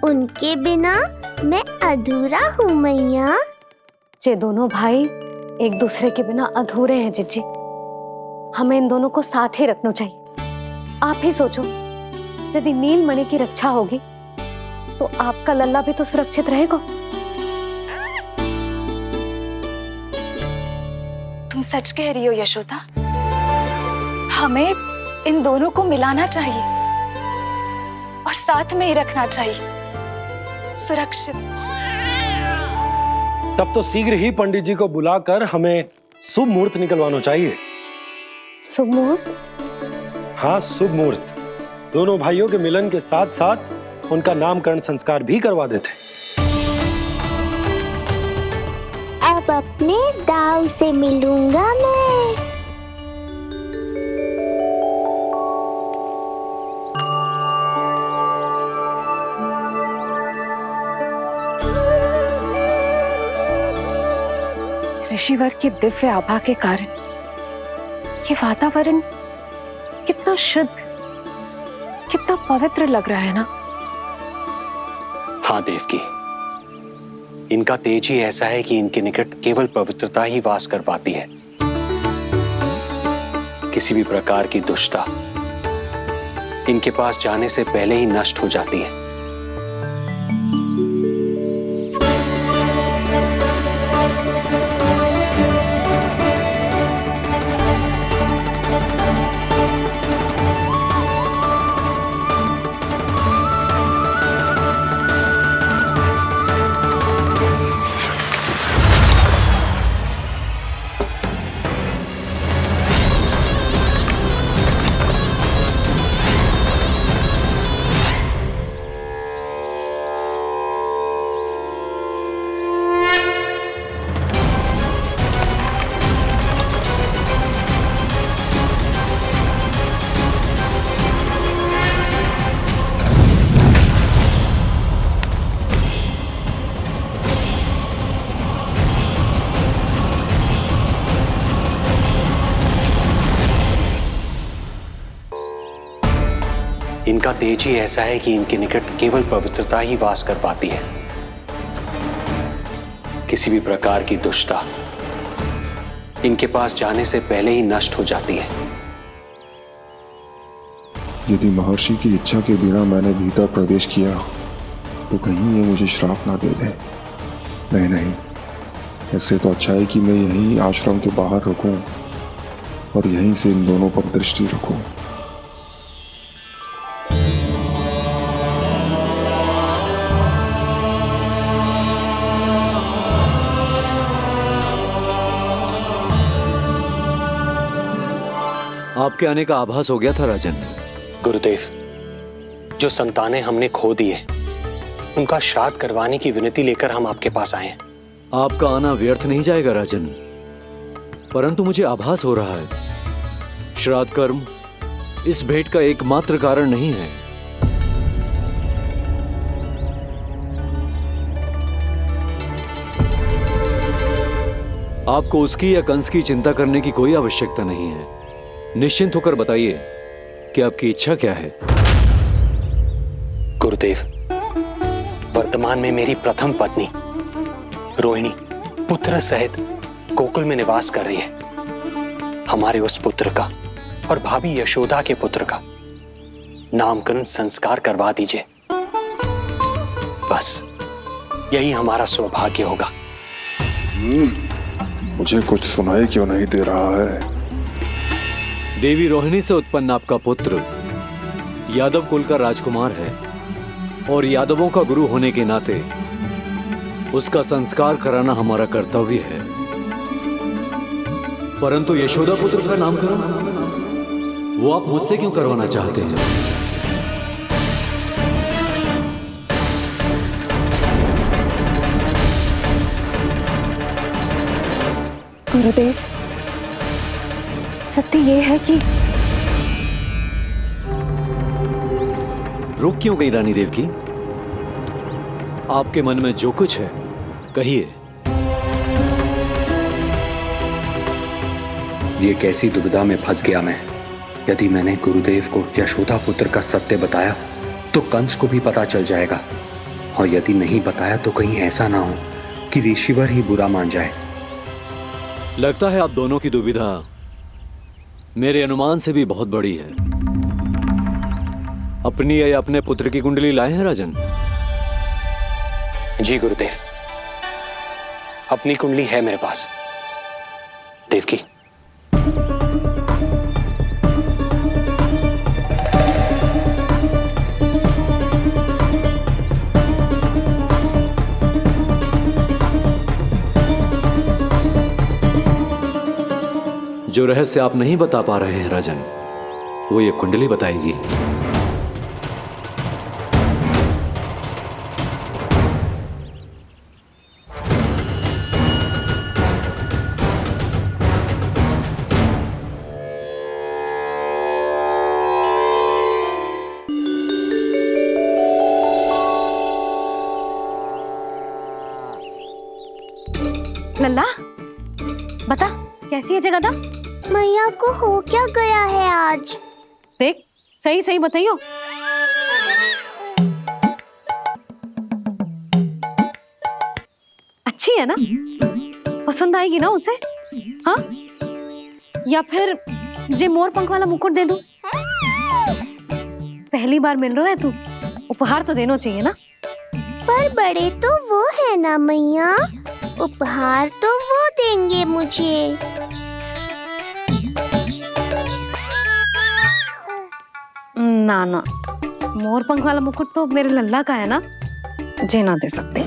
उनके बिना मैं अधूरा हूँ मैया। ये दोनों भाई एक दूसरे के बिना अधूरे हैं जीजी। हमें इन दोनों को साथ ही रखना चाहिए। आप ही सोचो, यदि नीलमणि की रक्षा होगी तो आपका लल्ला भी तो सुरक्षित रहेगा। तुम सच कह रही हो यशोदा। हमें इन दोनों को मिलाना चाहिए और साथ में ही रखना चाहिए, सुरक्षित। तब तो शीघ्र ही पंडित जी को बुलाकर हमें शुभ मुहूर्त निकलवाना चाहिए। शुभ मुहूर्त? हाँ, शुभ मुहूर्त। दोनों भाइयों के मिलन के साथ साथ उनका नामकरण संस्कार भी करवा देते। अब अपने दाऊ से मिलूंगा मैं। ऋषिवर की दिव्य आभा के कारण ये वातावरण कितना शुद्ध, कितना पवित्र लग रहा है ना। हाँ देवकी, इनका तेज ही ऐसा है कि इनके निकट केवल पवित्रता ही वास कर पाती है। किसी भी प्रकार की दुष्टता इनके पास जाने से पहले ही नष्ट हो जाती है। इनका तेज ही ऐसा है कि इनके निकट केवल पवित्रता ही वास कर पाती है। किसी भी प्रकार की दुष्टता इनके पास जाने से पहले ही नष्ट हो जाती है। यदि महर्षि की इच्छा के बिना मैंने भीतर प्रवेश किया तो कहीं ये मुझे श्राप ना दे दे। नहीं, इससे तो अच्छा है कि मैं यहीं आश्रम के बाहर रुकूं और यहीं से इन दोनों पर दृष्टि रखूं। आपके आने का आभास हो गया था राजन। गुरुदेव, जो संतानें हमने खो दी है उनका श्राद्ध करवाने की विनती लेकर हम आपके पास आए हैं। आपका आना व्यर्थ नहीं जाएगा राजन, परंतु मुझे आभास हो रहा है श्राद्ध कर्म इस भेंट का एकमात्र कारण नहीं है। आपको उसकी या कंस की चिंता करने की कोई आवश्यकता नहीं है। निश्चिंत होकर बताइए कि आपकी इच्छा क्या है। गुरुदेव, वर्तमान में मेरी प्रथम पत्नी रोहिणी पुत्र सहित गोकुल में निवास कर रही है। हमारे उस पुत्र का और भाभी यशोदा के पुत्र का नामकरण संस्कार करवा दीजिए। बस यही हमारा सौभाग्य होगा। मुझे कुछ सुनाई क्यों नहीं दे रहा है? देवी रोहिणी से उत्पन्न आपका पुत्र यादव कुल का राजकुमार है और यादवों का गुरु होने के नाते उसका संस्कार कराना हमारा कर्तव्य है। परंतु यशोदा पुत्र का नामकरण वो आप मुझसे क्यों करवाना चाहते हैं? गुरुदेव, सत्य ये है कि रुक क्यों गई रानी देवकी? आपके मन में जो कुछ है कहिए। ये कैसी दुविधा में फंस गया मैं। यदि मैंने गुरुदेव को यशोदा पुत्र का सत्य बताया तो कंस को भी पता चल जाएगा और यदि नहीं बताया तो कहीं ऐसा ना हो कि ऋषिवर ही बुरा मान जाए। लगता है आप दोनों की दुविधा मेरे अनुमान से भी बहुत बड़ी है। अपनी या अपने पुत्र की कुंडली लाए हैं राजन? जी गुरुदेव, अपनी कुंडली है मेरे पास। देवकी, जो रहस्य आप नहीं बता पा रहे हैं राजन, वो ये कुंडली बताएगी। लल्ला, बता कैसी है जगदा? मैया को हो क्या गया है आज? देख, सही सही बताइयो। अच्छी है ना? पसंद आएगी ना उसे? हाँ? या फिर जे मोर पंख वाला मुकुट दे दूं? पहली बार मिल रहा है तू, उपहार तो देना चाहिए ना? पर बड़े तो वो है ना मैया, उपहार तो वो देंगे मुझे। ना ना, मोर पंख वाला मुकुट तो मेरे लल्ला का है ना, जे ना दे सकते।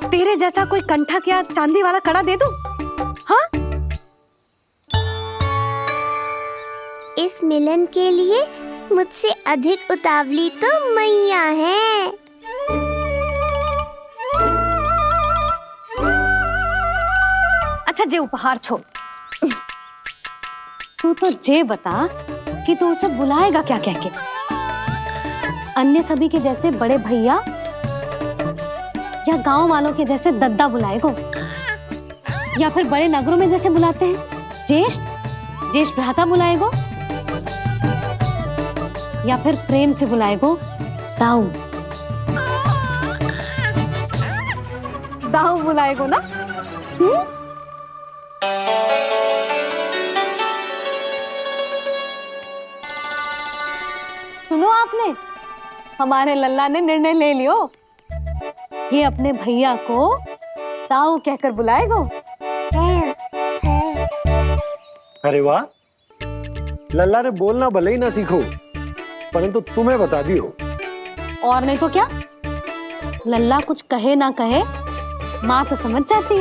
तेरे जैसा कोई कंठक या चांदी वाला कड़ा दे दूं? हाँ? इस मिलन के लिए मुझसे अधिक उतावली तो मैया है। अच्छा, जे उपहार छोड़, तू तो जे बता कि तू उसे बुलाएगा क्या कह के? अन्य सभी के जैसे बड़े भैया या गांव वालों के जैसे दद्दा बुलाएगो, या फिर बड़े नगरों में जैसे बुलाते हैं ज्येष्ठ भ्राता बुलाएगो, या फिर प्रेम से बुलाएगो दाऊ बुलाएगो ना? सुनो आपने, हमारे लल्ला ने निर्णय ले लियो, ये अपने भैया को ताऊ कहकर बुलाएगो। अरे वाह, लल्ला ने बोलना भले ही ना सीखो, परंतु तुम्हें बता दियो। और नहीं तो क्या, लल्ला कुछ कहे ना कहे माँ तो समझ जाती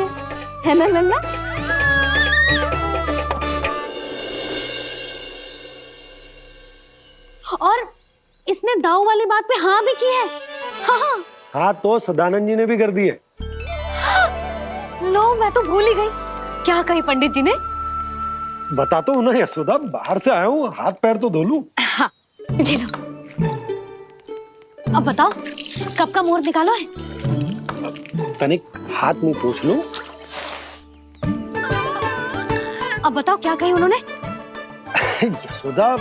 है ना लल्ला? और इसने दाऊ वाली बात पे हाँ भी की है। हाँ, हाँ तो सदानंद जी ने भी कर दी है। लो, मैं तो भूल ही गई। क्या कही पंडित जी ने? बता तो ना यशोदा, बाहर से आया हूँ, हाथ पैर तो धो लूं। हाँ, दे लो। अब बताओ, कब का मुहूर्त निकालो है? तनिक हाथ मुंह पोंछ लो। अब बताओ क्या कही उन्होंने? यशोदा,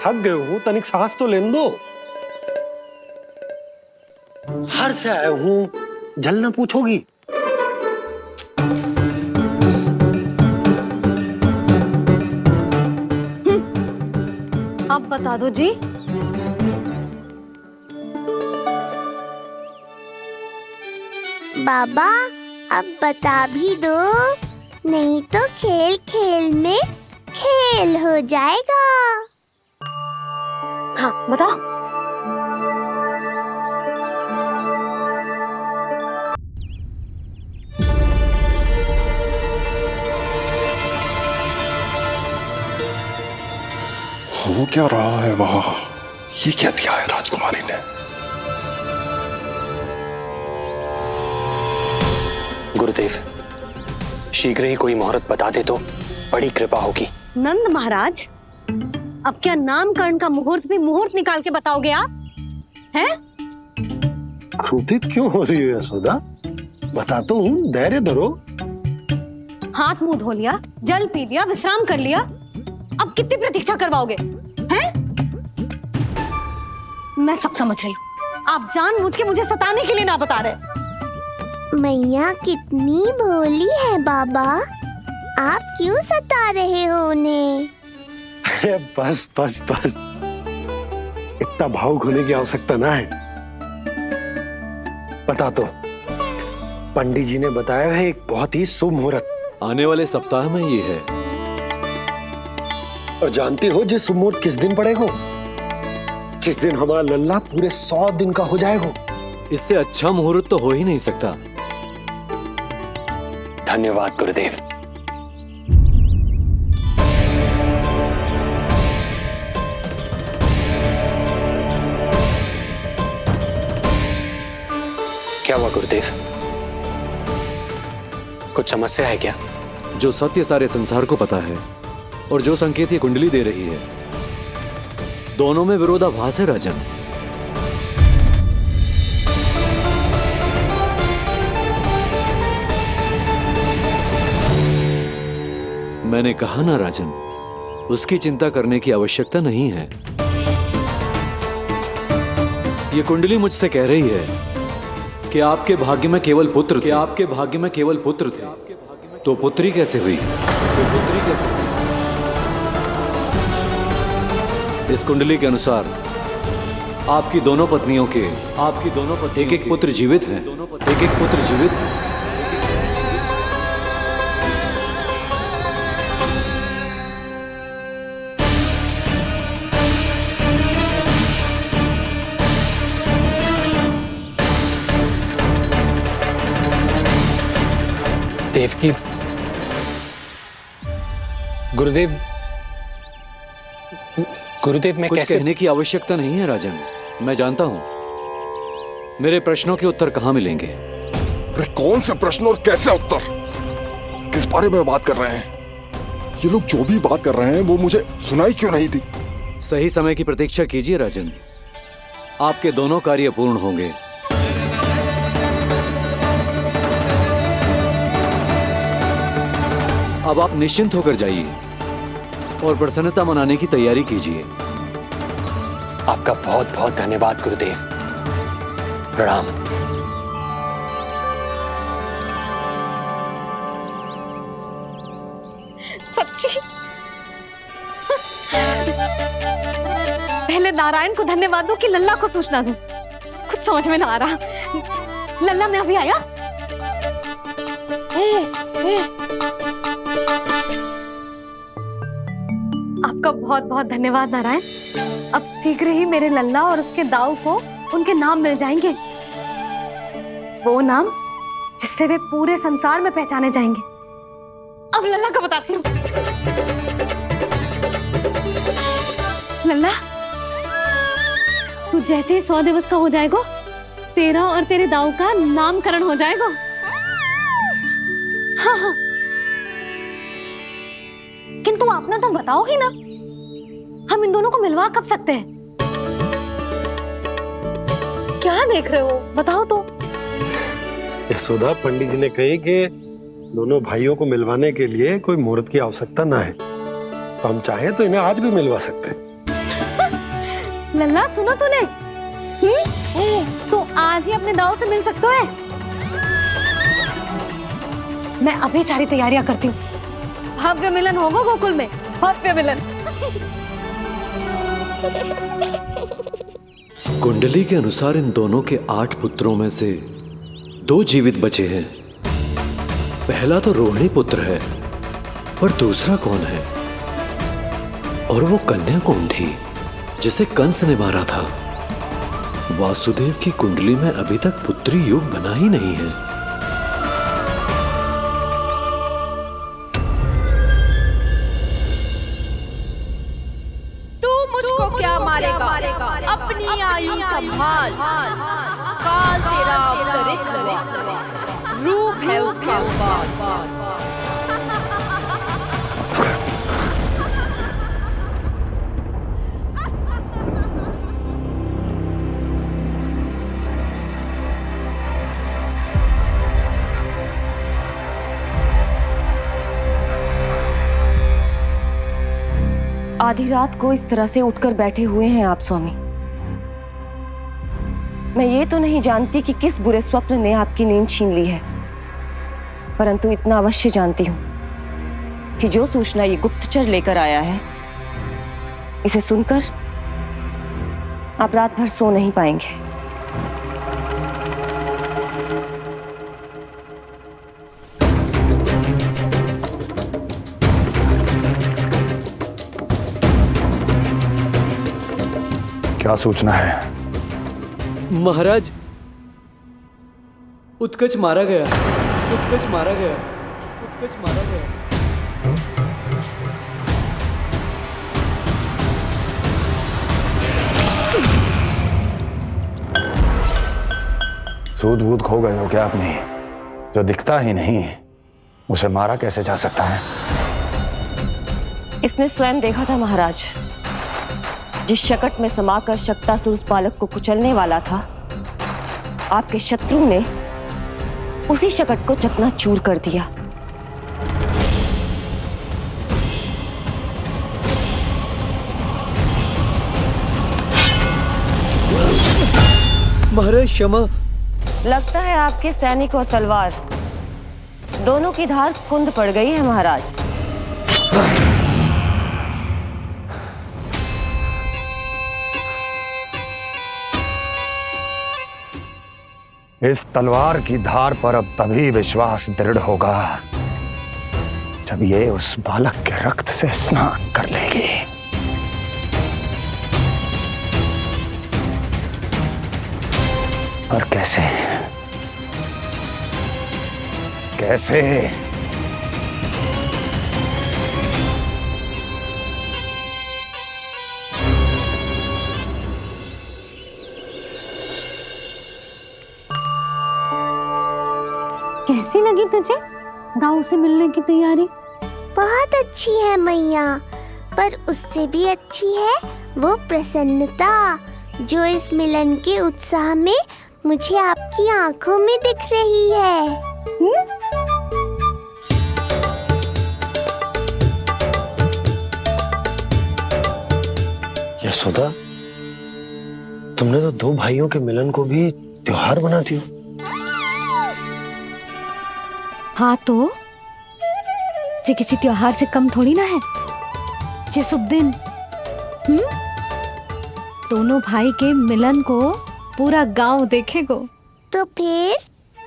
थक गए हूँ, तनिक सांस तो लेने दो। बाहर से आया हूँ, जल ना पूछोगी? अब बता दो जी। बाबा, अब बता भी दो, नहीं तो खेल खेल में खेल हो जाएगा। हाँ, बताओ। हो क्या रहा है वहां? ये क्या दिया है राजकुमारी ने? गुरुदेव, शीघ्र ही कोई मुहूर्त बता दे तो बड़ी कृपा होगी। नंद महाराज, अब क्या नामकरण का मुहूर्त भी मुहूर्त निकाल के बताओगे आप? हैं? क्रोधित क्यों हो रही हो यशोदा? बताता हूँ, धैर्य धरो। हाथ मुंह धो लिया, जल पी लिया, विश्राम कर लिया, अब कितनी प्रतीक्षा करवाओगे? हैं? मैं सब समझ रही हूँ, आप जानबूझ के मुझे सताने के लिए ना बता रहे। मैया कितनी भोली है बाबा, आप क्यों सता रहे हो उन्हें? बस बस बस, इतना भावुक होने की आवश्यकता ना है। बता तो, पंडित जी ने बताया है एक बहुत ही शुभ मुहूर्त आने वाले सप्ताह में ये है। और जानती हो जिस शुभ मुहूर्त किस दिन पड़ेगा? जिस दिन हमारा लल्ला पूरे 100 दिन का हो जाएगा। इससे अच्छा मुहूर्त तो हो ही नहीं सकता। धन्यवाद गुरुदेव। क्या हुआ गुरुदेव, कुछ समस्या है क्या? जो सत्य सारे संसार को पता है और जो संकेत ये कुंडली दे रही है, दोनों में विरोधाभास है राजन। मैंने कहा ना राजन, उसकी चिंता करने की आवश्यकता नहीं है। ये कुंडली मुझसे कह रही है कि आपके भाग्य में केवल पुत्र थे। आपके भाग्य में केवल पुत्र थे, तो पुत्री कैसे हुई? इस कुंडली के अनुसार आपकी दोनों पत्नियों के एक पुत्र जीवित हैं। देवकी, गुरुदेव मैं कुछ कैसे? कहने की आवश्यकता नहीं है राजन, मैं जानता हूं मेरे प्रश्नों के उत्तर कहां मिलेंगे। अरे कौन से प्रश्न और कैसे उत्तर? किस बारे में बात कर रहे हैं? ये लोग जो भी बात कर रहे हैं वो मुझे सुनाई क्यों नहीं थी? सही समय की प्रतीक्षा कीजिए राजन, आपके दोनों कार्य पूर्ण होंगे। अब आप निश्चिंत होकर जाइए और प्रसन्नता मनाने की तैयारी कीजिए। आपका बहुत बहुत धन्यवाद गुरुदेव। प्रणाम। सच्ची? पहले नारायण को धन्यवाद दूं कि लल्ला को सूचना दूं? कुछ समझ में ना आ रहा। लल्ला मैं अभी आया। आपका बहुत बहुत धन्यवाद नारायण। अब शीघ्र ही मेरे लल्ला और उसके दाऊ को उनके नाम मिल जाएंगे, वो नाम जिससे वे पूरे संसार में पहचाने जाएंगे। अब लल्ला को बताती हूँ। लल्ला, तू जैसे ही 100 दिवस का हो जाएगा, तेरा और तेरे दाऊ का नामकरण हो जाएगा। हाँ हाँ, किंतु आपने तो बताओ ही ना, हम इन दोनों को मिलवा कब सकते हैं? क्या देख रहे हो, बताओ तो। यशोदा, पंडित जी ने कही कि दोनों भाइयों को मिलवाने के लिए कोई मुहूर्त की आवश्यकता ना है, तो हम चाहें तो इन्हें आज भी मिलवा सकते हैं। लल्ला सुनो तूने, तू आज ही अपने दाऊ से मिल सकता है। मैं अभी सारी तैयारियां करती हूँ। भव्य मिलन होगा गोकुल में, भव्य मिलन। कुंडली के अनुसार इन दोनों के 8 पुत्रों में से 2 जीवित बचे हैं। पहला तो रोहिणी पुत्र है, पर दूसरा कौन है? और वो कन्या कौन थी जिसे कंस ने मारा था? वासुदेव की कुंडली में अभी तक पुत्री योग बना ही नहीं है। क्या मारेगा? अपनी आयु संभाल, काल तेरा अवतरित रूप है उसका उपाल। आधी रात को इस तरह से उठकर बैठे हुए हैं आप स्वामी। मैं ये तो नहीं जानती कि किस बुरे स्वप्न ने आपकी नींद छीन ली है, परंतु इतना अवश्य जानती हूँ कि जो सूचना ये गुप्तचर लेकर आया है, इसे सुनकर आप रात भर सो नहीं पाएंगे। क्या सूचना है? महाराज, उत्कच मारा गया, उत्कच मारा गया, उत्कच मारा गया। सूद बूद खो गए हो क्या अपनी? जो दिखता ही नहीं उसे मारा कैसे जा सकता है? इसने स्वयं देखा था महाराज। जिस शकट में समाकर शक्तासुर उस बालक को कुचलने वाला था, आपके शत्रु ने उसी शकट को चकनाचूर कर दिया। महाराज क्षमा। लगता है आपके सैनिक और तलवार दोनों की धार कुंद पड़ गई है महाराज। इस तलवार की धार पर अब तभी विश्वास दृढ़ होगा जब ये उस बालक के रक्त से स्नान कर लेगी। और कैसे? कैसे? कैसी लगी तुझे दाऊ से मिलने की तैयारी? बहुत अच्छी है मैया, पर उससे भी अच्छी है वो प्रसन्नता जो इस मिलन के उत्साह में मुझे आपकी आंखों में दिख रही है। यशोदा, तुमने तो दो भाइयों के मिलन को भी त्योहार बना दिया। हाँ तो जे किसी त्योहार से कम थोड़ी ना है। जे शुभ दिन दोनों भाई के मिलन को पूरा गांव देखेगो। तो फिर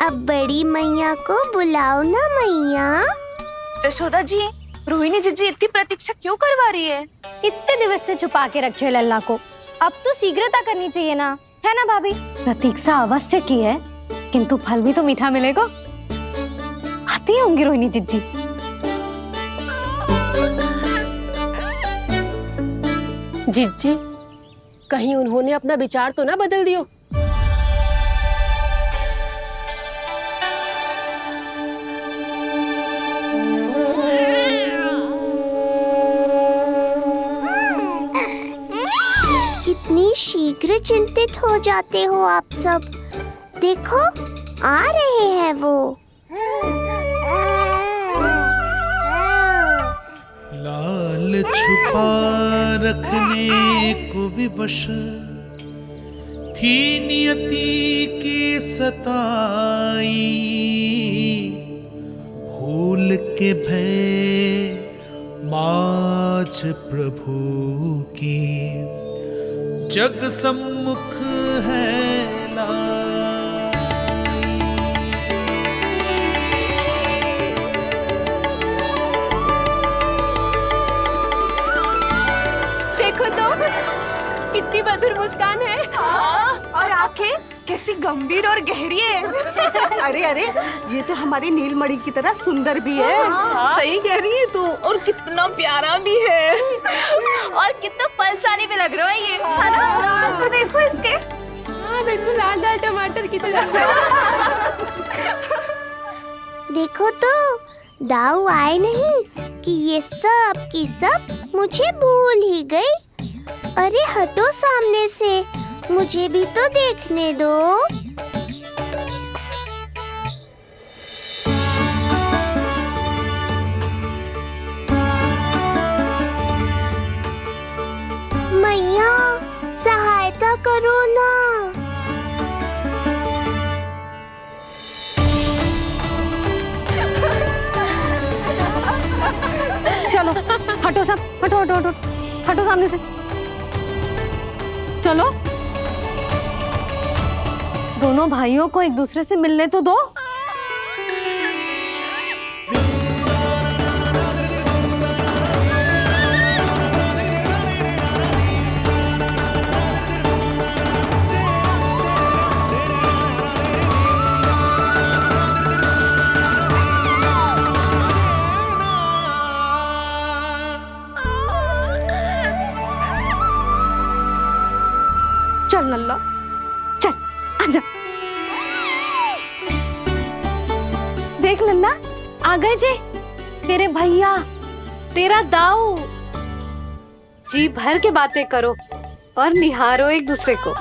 अब बड़ी मैया को बुलाओ ना मैया। यशोदा जी, रोहिणी जीजी इतनी प्रतीक्षा क्यों करवा रही है? इतने दिवस से छुपा के रखे हो लल्ला को, अब तो शीघ्रता करनी चाहिए ना, है ना भाभी? प्रतीक्षा अवश्य की है, किंतु फल भी तो मीठा मिलेगा। आती होंगी रोहिणी जीजी। जीजी, कहीं उन्होंने अपना विचार तो ना बदल दियो? कितनी शीघ्र चिंतित हो जाते हो आप सब। देखो आ रहे हैं वो। लाल छुपा रखने को विवश थी नियति की सताई, भूल के भय माज प्रभु की जग सम्मुख है लाई। देखो तो कितनी मधुर मुस्कान है। और आंखें कैसी गंभीर और गहरी है। अरे अरे, ये तो हमारी नीलमणि की तरह सुंदर भी है। सही कह रही है तू, और कितना प्यारा भी है। और कितना बलशाली भी लग रहा है ये, है ना? तो देखो इसके। हाँ बिल्कुल, लाल लाल टमाटर की तरह। देखो तो दाऊ आए नहीं कि ये सब की सब मुझे भूल ही गई। अरे हटो सामने से, मुझे भी तो देखने दो। मैया सहायता करो ना। हटो हटो, हटो सामने से। चलो, दोनों भाइयों को एक दूसरे से मिलने तो दो। चल लल्ला, चल आजा। देख लल्ला, आ गए जी तेरे भैया, तेरा दाऊ। जी भर के बातें करो और निहारो एक दूसरे को।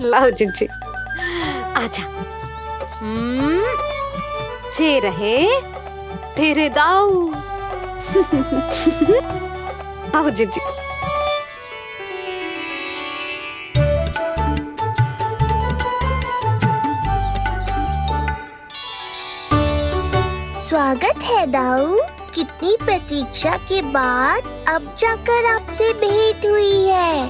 लाओ जिज्जी, आजा। ये रहे तेरे दाऊ। आओ जिज्जी। स्वागत है दाऊ। कितनी प्रतीक्षा के बाद अब जाकर आपसे भेंट हुई है।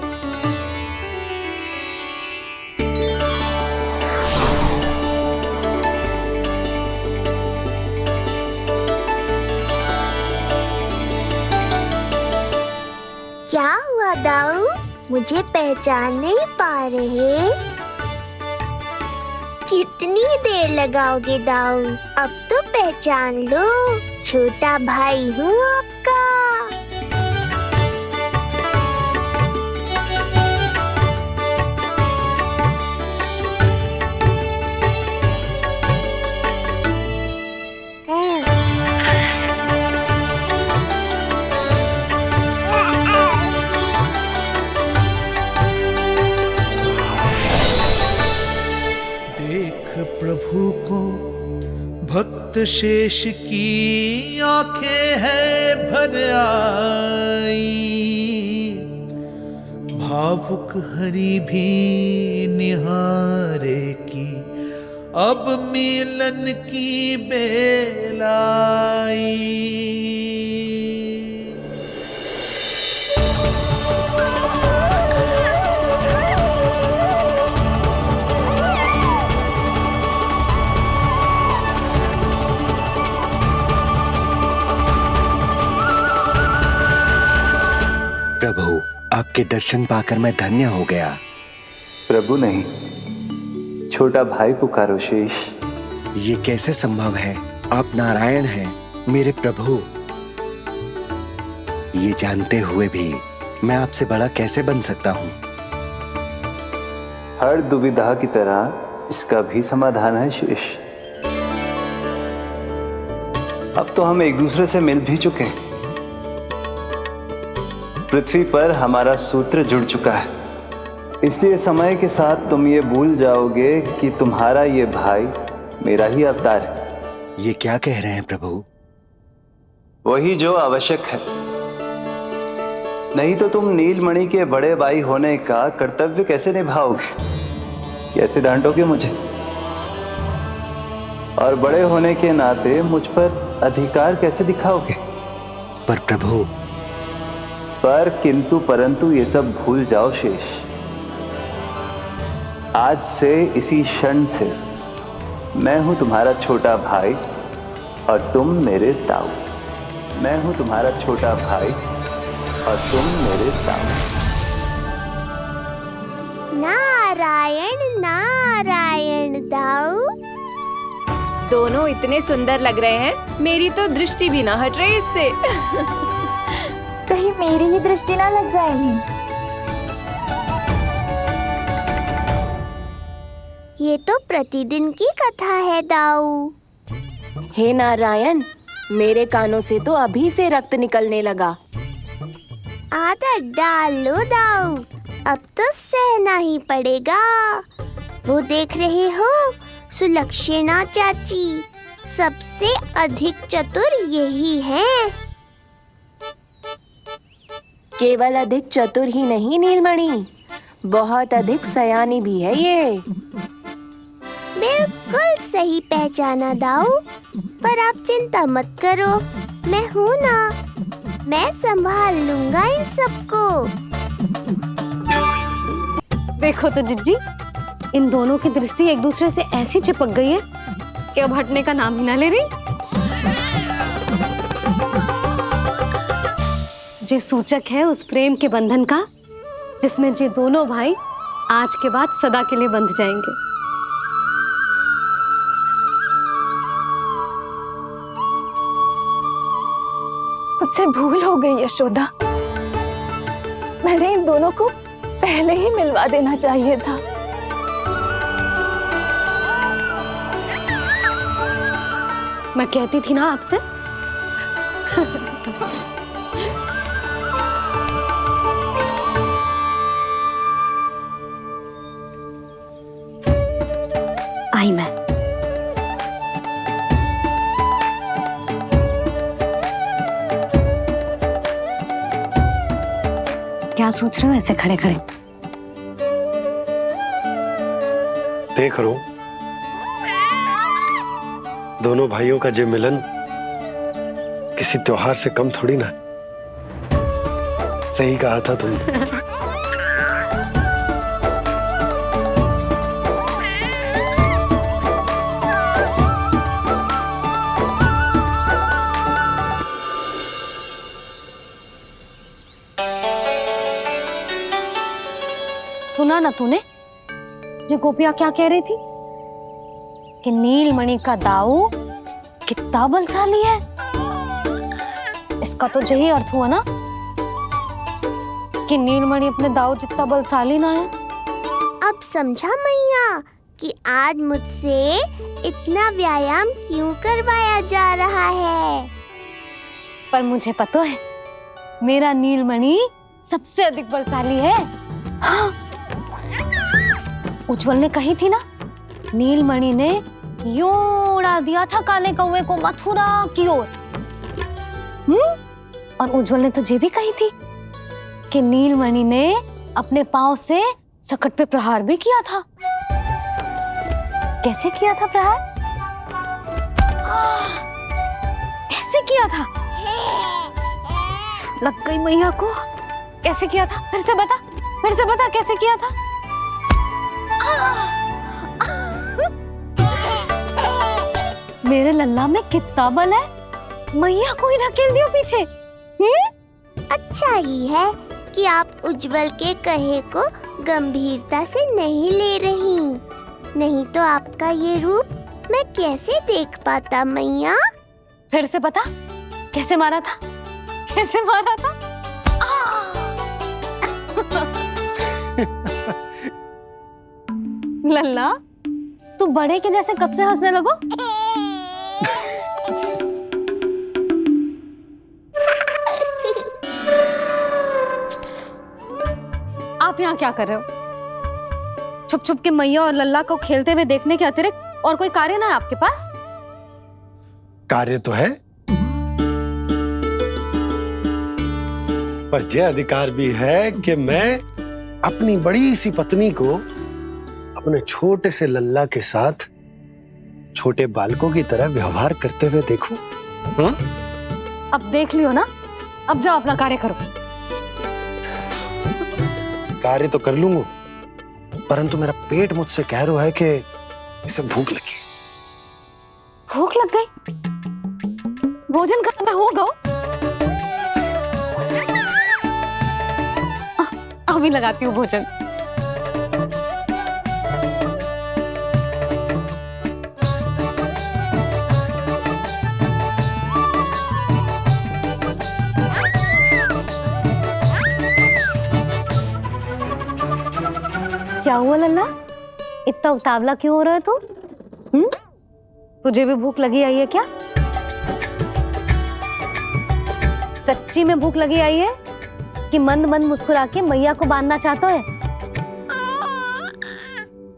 क्या हुआ दाऊ, मुझे पहचान नहीं पा रहे? कितनी देर लगाओगे दाऊ? अब तो पहचान लो, छोटा भाई हूँ आपका। प्रभु को भक्त शेष की आंखें है भर आई, भावुक हरि भी निहारे की अब मिलन की बेल आई। प्रभु, आपके दर्शन पाकर मैं धन्य हो गया। प्रभु नहीं, छोटा भाई पुकारो शेष। ये कैसे संभव है? आप नारायण हैं, मेरे प्रभु। ये जानते हुए भी मैं आपसे बड़ा कैसे बन सकता हूँ? हर दुविधा की तरह इसका भी समाधान है शेष। अब तो हम एक दूसरे से मिल भी चुके हैं। पृथ्वी पर हमारा सूत्र जुड़ चुका है, इसलिए समय के साथ तुम ये भूल जाओगे कि तुम्हारा ये भाई मेरा ही अवतार है। ये क्या कह रहे हैं प्रभु? वही जो आवश्यक है, नहीं तो तुम नीलमणि के बड़े भाई होने का कर्तव्य कैसे निभाओगे? कैसे डांटोगे मुझे? और बड़े होने के नाते मुझ पर अधिकार कैसे दिखाओगे? पर प्रभु, पर किंतु परंतु ये सब भूल जाओ शेष। आज से इसी क्षण से मैं हूं तुम्हारा छोटा भाई और तुम मेरे ताऊ। मैं हूं तुम्हारा छोटा भाई और तुम मेरे ताऊ। नारायण नारायण दाऊ। दोनों इतने सुंदर लग रहे हैं, मेरी तो दृष्टि भी ना हट रही इससे। कहीं मेरी ही दृष्टि ना लग जाए नहीं। ये तो प्रतिदिन की कथा है दाऊ। हे नारायण, मेरे कानों से तो अभी से रक्त निकलने लगा। आदत डाल लो दाऊ, अब तो सहना ही पड़ेगा। वो देख रहे हो, सुलक्षणा चाची सबसे अधिक चतुर यही है। केवल अधिक चतुर ही नहीं नीलमणि, बहुत अधिक सयानी भी है ये। बिल्कुल सही पहचाना दाऊ, पर आप चिंता मत करो, मैं हूँ ना, मैं संभाल लूंगा इन सबको। देखो तो जिज्जी, इन दोनों की दृष्टि एक दूसरे से ऐसी चिपक गई है कि अब हटने का नाम ही ना ले रही। ये सूचक है उस प्रेम के बंधन का जिसमें ये दोनों भाई आज के बाद सदा के लिए बंध जाएंगे। मुझसे भूल हो गई यशोदा, मैंने इन दोनों को पहले ही मिलवा देना चाहिए था। मैं कहती थी ना आपसे। आई मैं। क्या सोच रहे हो ऐसे खड़े खड़े? देख रहा हूं दोनों भाइयों का ये मिलन किसी त्योहार से कम थोड़ी ना। सही कहा था तुमने। सुना ना तूने जो गोपिया क्या कह रही थी कि नीलमणि का दाऊ कितना बलशाली है। इसका तो यही अर्थ हुआ ना कि नीलमणि अपने दाऊ जितना बलशाली ना है। अब समझा मैया कि आज मुझसे इतना व्यायाम क्यों करवाया जा रहा है। पर मुझे पता है मेरा नीलमणि सबसे अधिक बलशाली है। हाँ। उज्जवल ने कही थी ना, नीलमणि ने यूं उड़ा दिया था काले कौवे को मथुरा की ओर। और उज्जवल ने तो ये भी कही थी कि नीलमणि ने अपने पांव से सकट पे प्रहार भी किया था। कैसे किया था प्रहार? ऐसे किया था। लग गई मैया को। कैसे किया था? फिर से बता कैसे किया था? मेरे लल्ला में कितना बल है। मैया को ही ढकेल दियो पीछे। अच्छा ही है कि आप उज्जवल के कहे को गंभीरता से नहीं ले रही, नहीं तो आपका ये रूप मैं कैसे देख पाता मैया। फिर से बता कैसे मारा था? कैसे मारा था? लल्ला तू बड़े के जैसे कब से हंसने लगो? आप यहाँ क्या कर रहे हो? छुप छुप के मैया और लल्ला को खेलते हुए देखने के अतिरिक्त और कोई कार्य ना है आपके पास? कार्य तो है, पर यह अधिकार भी है कि मैं अपनी बड़ी सी पत्नी को अपने छोटे से लल्ला के साथ छोटे बालकों की तरह व्यवहार करते हुए देखूं। हाँ? अब देख लियो ना, अब जाओ अपना कार्य करो। कार्य तो कर लूंगा, परंतु मेरा पेट मुझसे कह रहा है कि इसे भूख लगी। भूख लग गई? भोजन का समय होगा। अभी लगाती हूँ भोजन। क्या हुआ लल्ला, इतना उतावला क्यों हो रहा है तू? तुझे भी भूख लगी आई है क्या? सच्ची में भूख लगी आई है कि मंद मंद मुस्कुरा के मैया को बांधना चाहता है?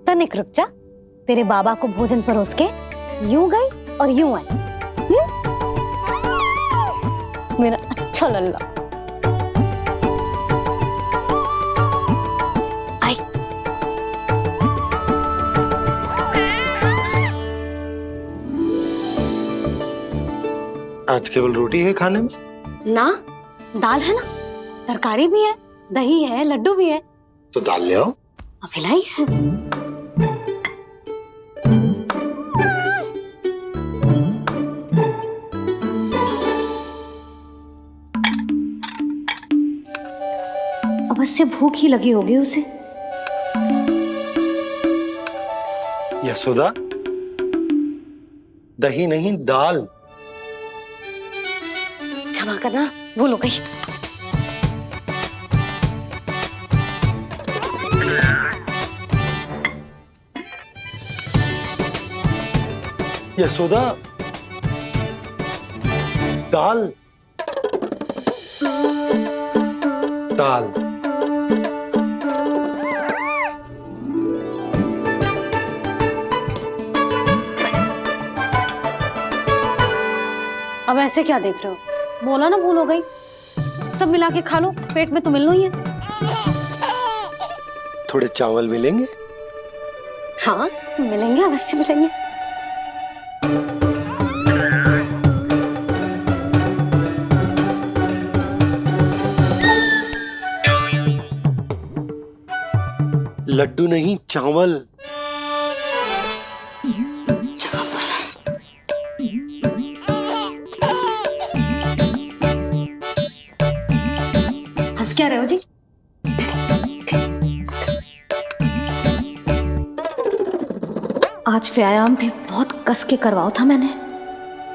तनिक रुक जा, तेरे बाबा को भोजन परोस के यूं गई और यूं आई। मेरा अच्छा लल्ला। आज केवल रोटी है खाने में? ना, दाल है ना, तरकारी भी है, दही है, लड्डू भी है। तो दाल ले आओ। अभी लाई है। अवश्य भूख ही लगी होगी उसे। यशोदा, दही नहीं दाल। क्षमा करना, भूल हो गई। यशोदा, दाल दाल। अब ऐसे क्या देख रहे हो? बोला ना भूल हो गई। सब मिला के खा लो, पेट में तो मिलना ही है। थोड़े चावल मिलेंगे? हाँ मिलेंगे, अवश्य मिलेंगे। लड्डू नहीं, चावल। हंस क्या रहे हो जी? आज व्यायाम भी बहुत कस के करवाओ था मैंने,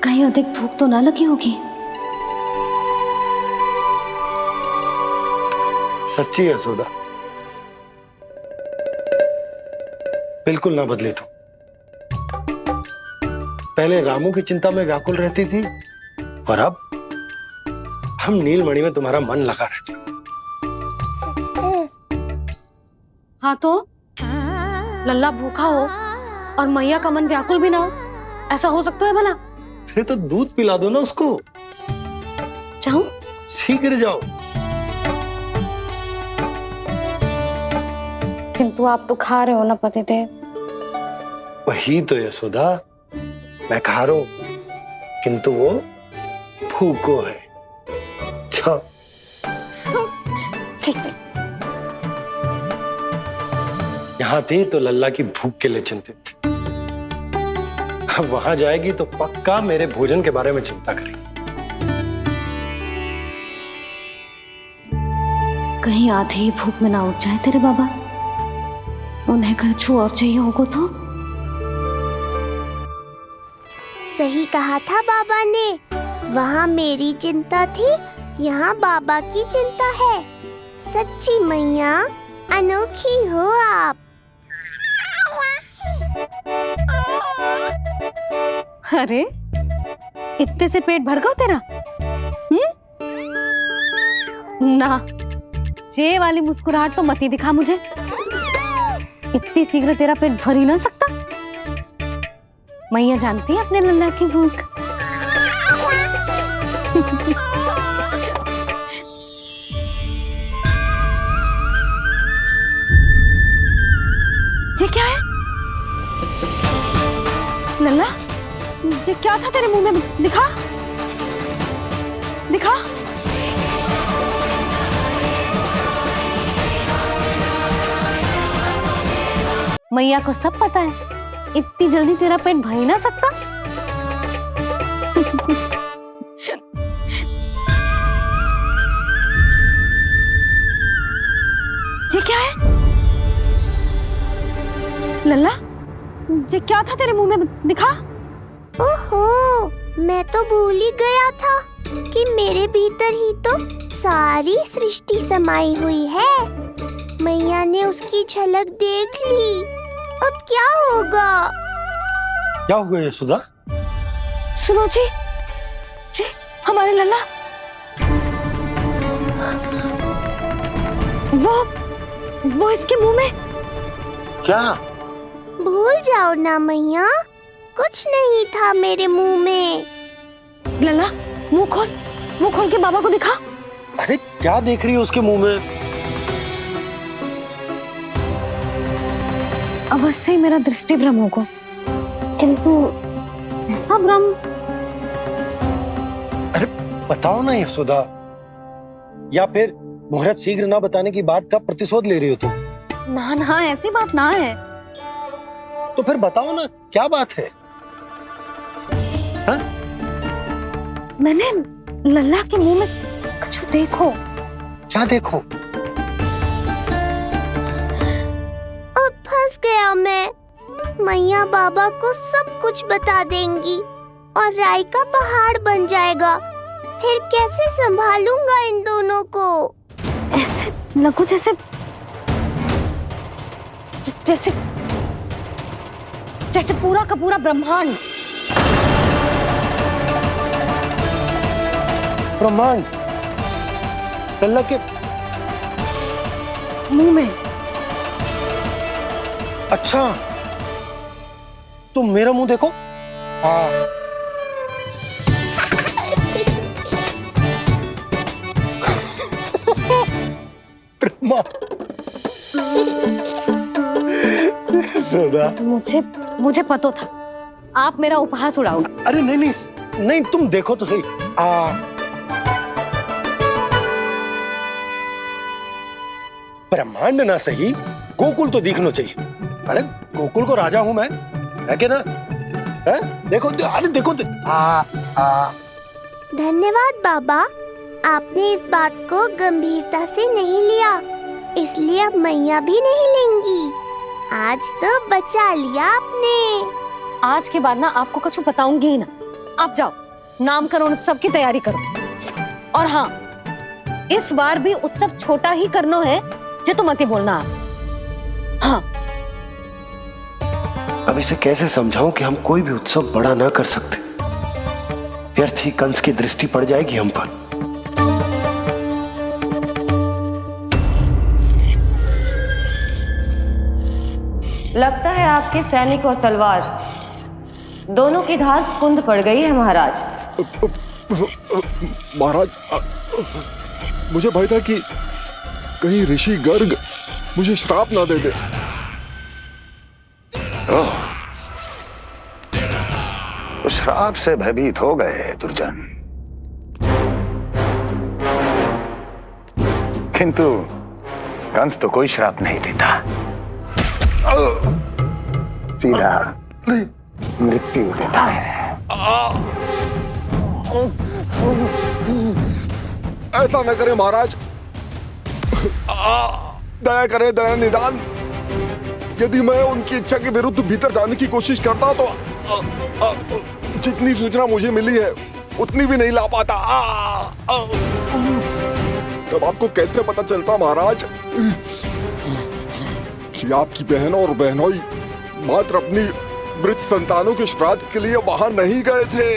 कहीं अधिक भूख तो ना लगी होगी। सच्ची है यशोदा, बिल्कुल ना बदले तू। पहले रामू की चिंता में व्याकुल रहती थी और अब हम नीलमणि में तुम्हारा मन लगा रहता। हाँ तो लल्ला भूखा हो और मैया का मन व्याकुल भी ना हो, ऐसा हो सकता है भला? फिर तो दूध पिला दो ना उसको। जाऊं? शीघ्र जाओ। किंतु आप तो खा रहे हो ना पतिदेव। वही तो यशोदा, मैं खा रहा हूं, किंतु वो भूखो है। जाओ। ठीक है। यहाँ थी तो लल्ला की भूख के लिए चिंतित थी, अब वहां जाएगी तो पक्का मेरे भोजन के बारे में चिंता करेगी। कहीं आधी ही भूख में ना उठ जाए तेरे बाबा, उन्हें कुछ और चाहिए होगा तो। सही कहा था बाबा ने, वहाँ मेरी चिंता थी, यहाँ बाबा की चिंता है। सच्ची मैया, अनोखी हो आप। अरे इतने से पेट भर गया तेरा? ना, ये वाली मुस्कुराहट तो मत ही दिखा मुझे। इतनी शीघ्र तेरा पेट भर ही ना सकता। मैया जानती है अपने लल्ला की भूख। ये क्या है लल्ला? ये क्या था तेरे मुंह में? दिखा दिखा। मैया को सब पता है, इतनी जल्दी तेरा पेट भर ही ना सकता। ये क्या है लल्ला? ये क्या था तेरे मुंह में? दिखा। ओहो, मैं तो भूल ही गया था कि मेरे भीतर ही तो सारी सृष्टि समाई हुई है। मैया ने उसकी झलक देख ली, अब क्या होगा? क्या हुआ यशोदा? सुनो जी, हमारे लल्ला वो इसके मुंह में। क्या? भूल जाओ ना मैया, कुछ नहीं था मेरे मुंह में। लल्ला मुंह खोल के बाबा को दिखा। अरे क्या देख रही है उसके मुंह में? अवश्य ही मेरा दृष्टि भ्रम होगा, किंतु ऐसा भ्रम बताओ ना यशोदा, या फिर मुहूर्त शीघ्र ना बताने की बात का प्रतिशोध ले रही हो तुम? ना ना, ऐसी बात ना है। तो फिर बताओ ना क्या बात है? हाँ? मैंने लल्ला के मुंह में कुछ देखो। क्या देखो? अब फंस गया मैं। मैया बाबा को सब कुछ बता देंगी और राय का पहाड़ बन जाएगा। फिर कैसे संभालूंगा इन दोनों को? ऐसे लगो जैसे जैसे जैसे पूरा का पूरा ब्रह्मांड। ब्रह्मांड लल्ला के मुंह में? अच्छा, तुम मेरा मुंह देखो। मुझे पता था आप मेरा उपहास उड़ाओगे। अरे नहीं नहीं नहीं, तुम देखो तो सही। ब्रह्मांड ना सही, गोकुल तो दिखना चाहिए। अरे गोकुल को राजा हूं मैं, है कि ना? है? देखो, अरे देखो। धन्यवाद बाबा, आपने इस बात को गंभीरता से नहीं लिया, इसलिए अब मैया भी नहीं लेंगी। आज तो बचा लिया आपने। आज के बाद ना आपको कुछ बताऊंगी ही ना। आप जाओ, नामकरण उत्सव की तैयारी करो। और हाँ, इस बार भी उत्सव छोटा ही करना है, जो तो मत ही बोलना आप। हाँ। अब इसे कैसे समझाऊं कि हम कोई भी उत्सव बड़ा ना कर सकते? व्यर्थ ही कंस की दृष्टि पड़ जाएगी हम पर। लगता है आपके सैनिक और तलवार दोनों की धार कुंद पड़ गई है महाराज। महाराज, मुझे भय था कि कहीं ऋषि गर्ग मुझे श्राप ना दे दे। तो श्राप से भयभीत हो गए दुर्जन, किंतु कंस तो कोई श्राप नहीं देता, सीधा मृत्यु देता है। ऐसा न करे महाराज, दया करें, दया निदान। यदि मैं उनकी इच्छा के विरुद्ध भीतर जाने की कोशिश करता तो जितनी सूचना मुझे मिली है उतनी भी नहीं ला पाता। तब आपको कैसे पता चलता महाराज कि आपकी बहन और बहनोई मात्र अपनी वृद्ध संतानों के श्राद्ध के लिए वहां नहीं गए थे?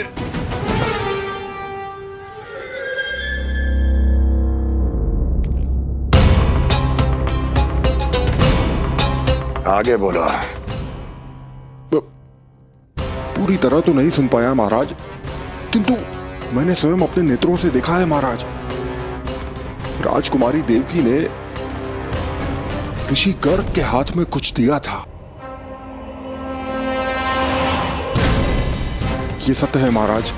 आगे बोलो। पूरी तरह तो नहीं सुन पाया महाराज, किंतु मैंने स्वयं अपने नेत्रों से देखा है महाराज। राजकुमारी देवकी ने ऋषि गर्ग के हाथ में कुछ दिया था। ये सत्य है महाराज,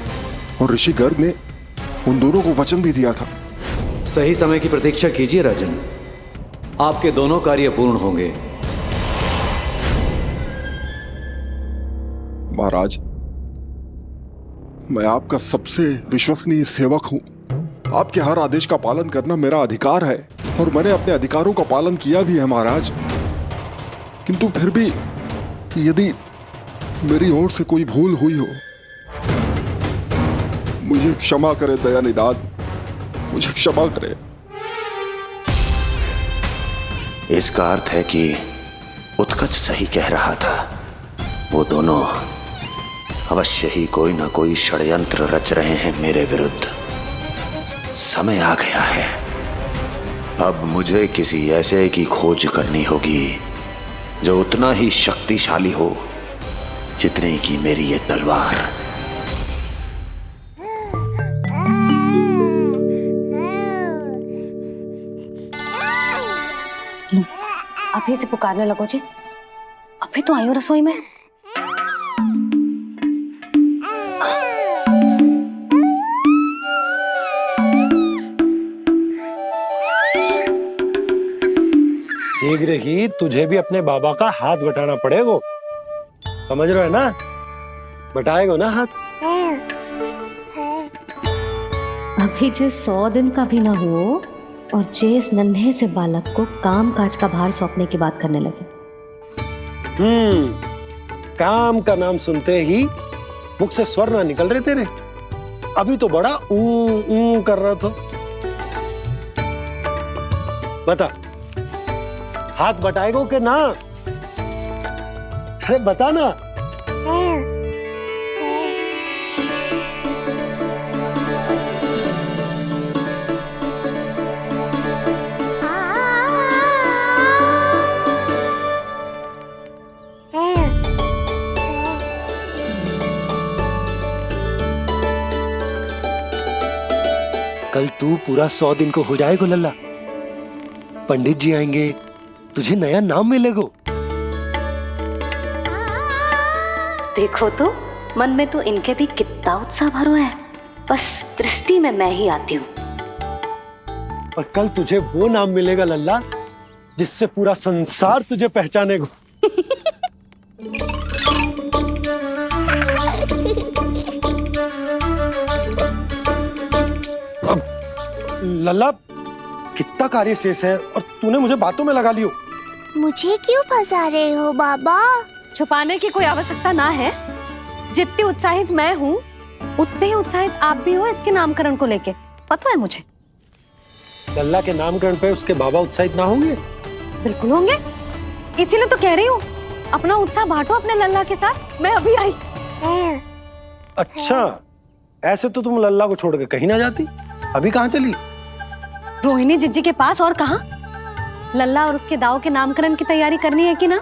और ऋषि गर्ग ने उन दोनों को वचन भी दिया था। सही समय की प्रतीक्षा कीजिए राजन, आपके दोनों कार्य पूर्ण होंगे। महाराज, मैं आपका सबसे विश्वसनीय सेवक हूं। आपके हर आदेश का पालन करना मेरा अधिकार है, और मैंने अपने अधिकारों का पालन किया भी है महाराज। किंतु फिर भी यदि मेरी ओर से कोई भूल हुई हो, मुझे क्षमा करे दया निदान, मुझे क्षमा करे। इसका अर्थ है कि उत्कच सही कह रहा था। वो दोनों अवश्य ही कोई ना कोई षड्यंत्र रच रहे हैं मेरे विरुद्ध। समय आ गया है, अब मुझे किसी ऐसे की खोज करनी होगी जो उतना ही शक्तिशाली हो जितनी की मेरी ये तलवार। अभी से पुकारने लगो जी, अभी तो आई हूँ रसोई में। शीघ्र ही तुझे भी अपने बाबा का हाथ बटाना पड़ेगा, समझ रहे हो ना? बटाएगो ना हाथ? अभी जे 100 दिन का भी ना हो और जे इस नन्हे से बालक को काम काज का भार सौंपने की बात करने लगे। काम का नाम सुनते ही मुख से स्वर ना निकल रहे तेरे? अभी तो बड़ा ऊ कर रहा था। बता, हाथ बटाएगो के ना? अरे बता ना। कल तू पूरा 100 दिन को हो जाएगा लल्ला। पंडित जी आएंगे, तुझे नया नाम मिलेगा। देखो तो मन में तो इनके भी कितना उत्साह भरो है, बस दृष्टि में मैं ही आती हूँ। और कल तुझे वो नाम मिलेगा लल्ला जिससे पूरा संसार तुझे पहचानेगा। अब लल्ला, कितना कार्य शेष है और तूने मुझे बातों में लगा लियो। मुझे क्यों फंसा रहे हो बाबा? छुपाने की कोई आवश्यकता ना है। जितनी उत्साहित मैं हूँ उतने ही उत्साहित आप भी हो इसके नामकरण को लेके, पता है मुझे। लल्ला के नामकरण पे उसके बाबा उत्साहित ना होंगे? बिल्कुल होंगे, इसीलिए तो कह रही हूँ अपना उत्साह बांटो अपने लल्ला के साथ। मैं अभी आई। अच्छा, ऐसे तो तुम लल्ला को छोड़ के कहीं ना जाती। अभी कहाँ चली? रोहिणी जिज्जी के पास, और कहाँ? लल्ला और उसके दाऊ के नामकरण की तैयारी करनी है कि ना?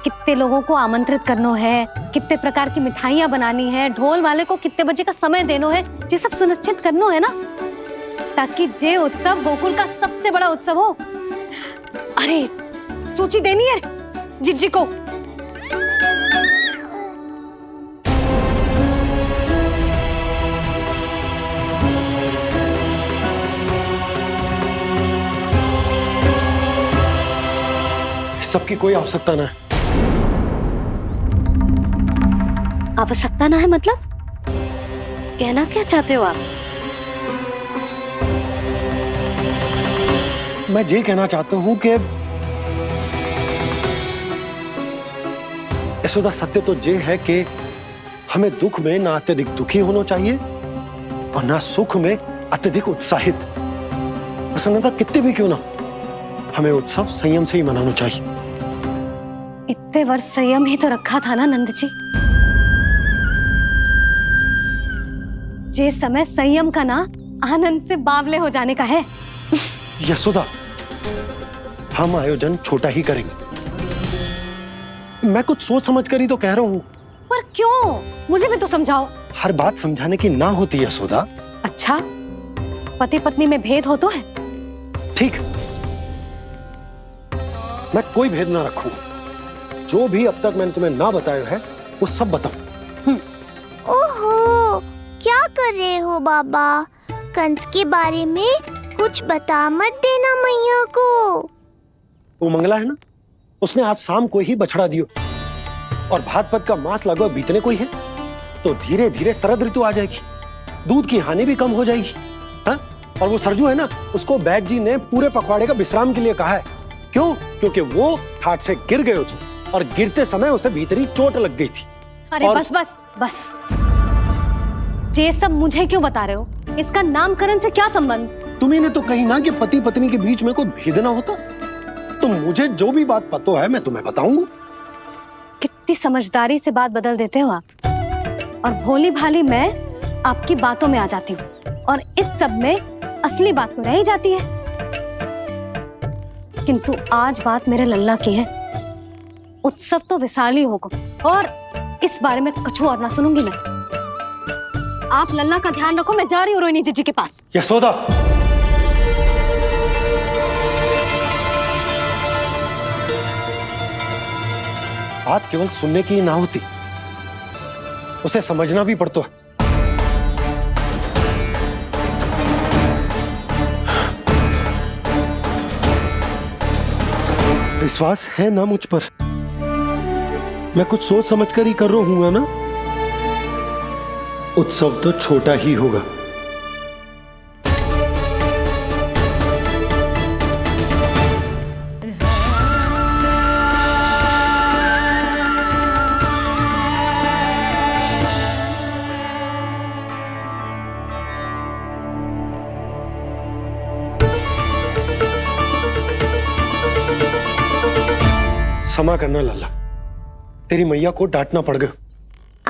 कितने लोगों को आमंत्रित करना है, कितने प्रकार की मिठाइयां बनानी है, ढोल वाले को कितने बजे का समय देना है, ये सब सुनिश्चित करना है ना, ताकि ये उत्सव गोकुल का सबसे बड़ा उत्सव हो। अरे सूची देनी है जिज्जी को। सबकी कोई आवश्यकता ना है। आवश्यकता ना है मतलब? कहना क्या चाहते हो आप? मैं ये कहना चाहता हूं कि यशोदा, सत्य तो ये है कि हमें दुख में ना अत्यधिक दुखी होना चाहिए और ना सुख में अत्यधिक उत्साहित। प्रसन्नता कितने भी क्यों ना, हमें उत्सव संयम से ही मनाना चाहिए। इतने वर्ष संयम ही तो रखा था ना नंद जी। ये समय संयम का ना आनंद से बावले हो जाने का है। यशोदा, हम आयोजन छोटा ही करेंगे। मैं कुछ सोच समझ कर ही तो कह रहा हूँ। पर क्यों? मुझे भी तो समझाओ। हर बात समझाने की ना होती है यशोदा। अच्छा, पति पत्नी में भेद हो तो है? ठीक, मैं कोई भेद ना रखूं। जो भी अब तक मैंने तुम्हें ना बताया है वो सब बताऊं। ओहो, क्या कर रहे हो बाबा? कंस के बारे में कुछ बता मत देना मैया को। वो मंगला है ना, उसने आज शाम को ही बछड़ा दियो और भाद्रपद का मास लगभग बीतने को ही है, तो धीरे धीरे शरद ऋतु आ जाएगी, दूध की हानि भी कम हो जाएगी। हाँ? और वो सरजू है ना, उसको बैद जी ने पूरे पखवाड़े का विश्राम के लिए कहा है। क्यों? क्योंकि वो ठाट से गिर गए थे और गिरते समय उसे भीतरी चोट लग गई थी। अरे बस बस बस, ये सब मुझे क्यों बता रहे हो? इसका नामकरण से क्या संबंध? तुम्ही ने तो कही ना कि पति पत्नी के बीच में कोई भेद ना होता। तो मुझे जो भी बात पता है मैं तुम्हें बताऊंगा। कितनी समझदारी से बात बदल देते हो आप, और भोली भाली मैं आपकी बातों में आ जाती हूँ और इस सब में असली बात तो रह ही जाती है। किंतु आज बात मेरे लल्ला की है। उत्सव तो विशाल ही होगा और इस बारे में कछु और ना सुनूंगी मैं। आप लल्ला का ध्यान रखो, मैं जा रही हूँ रोहिणी जीजी के पास। यशोदा, बात केवल सुनने की ना होती, उसे समझना भी पड़ता है। विश्वास है ना मुझ पर? मैं कुछ सोच समझ कर ही कर रहा हूँ ना। उत्सव तो छोटा ही होगा। क्षमा करना लल्ला, तेरी मैया को डांटना पड़ गया।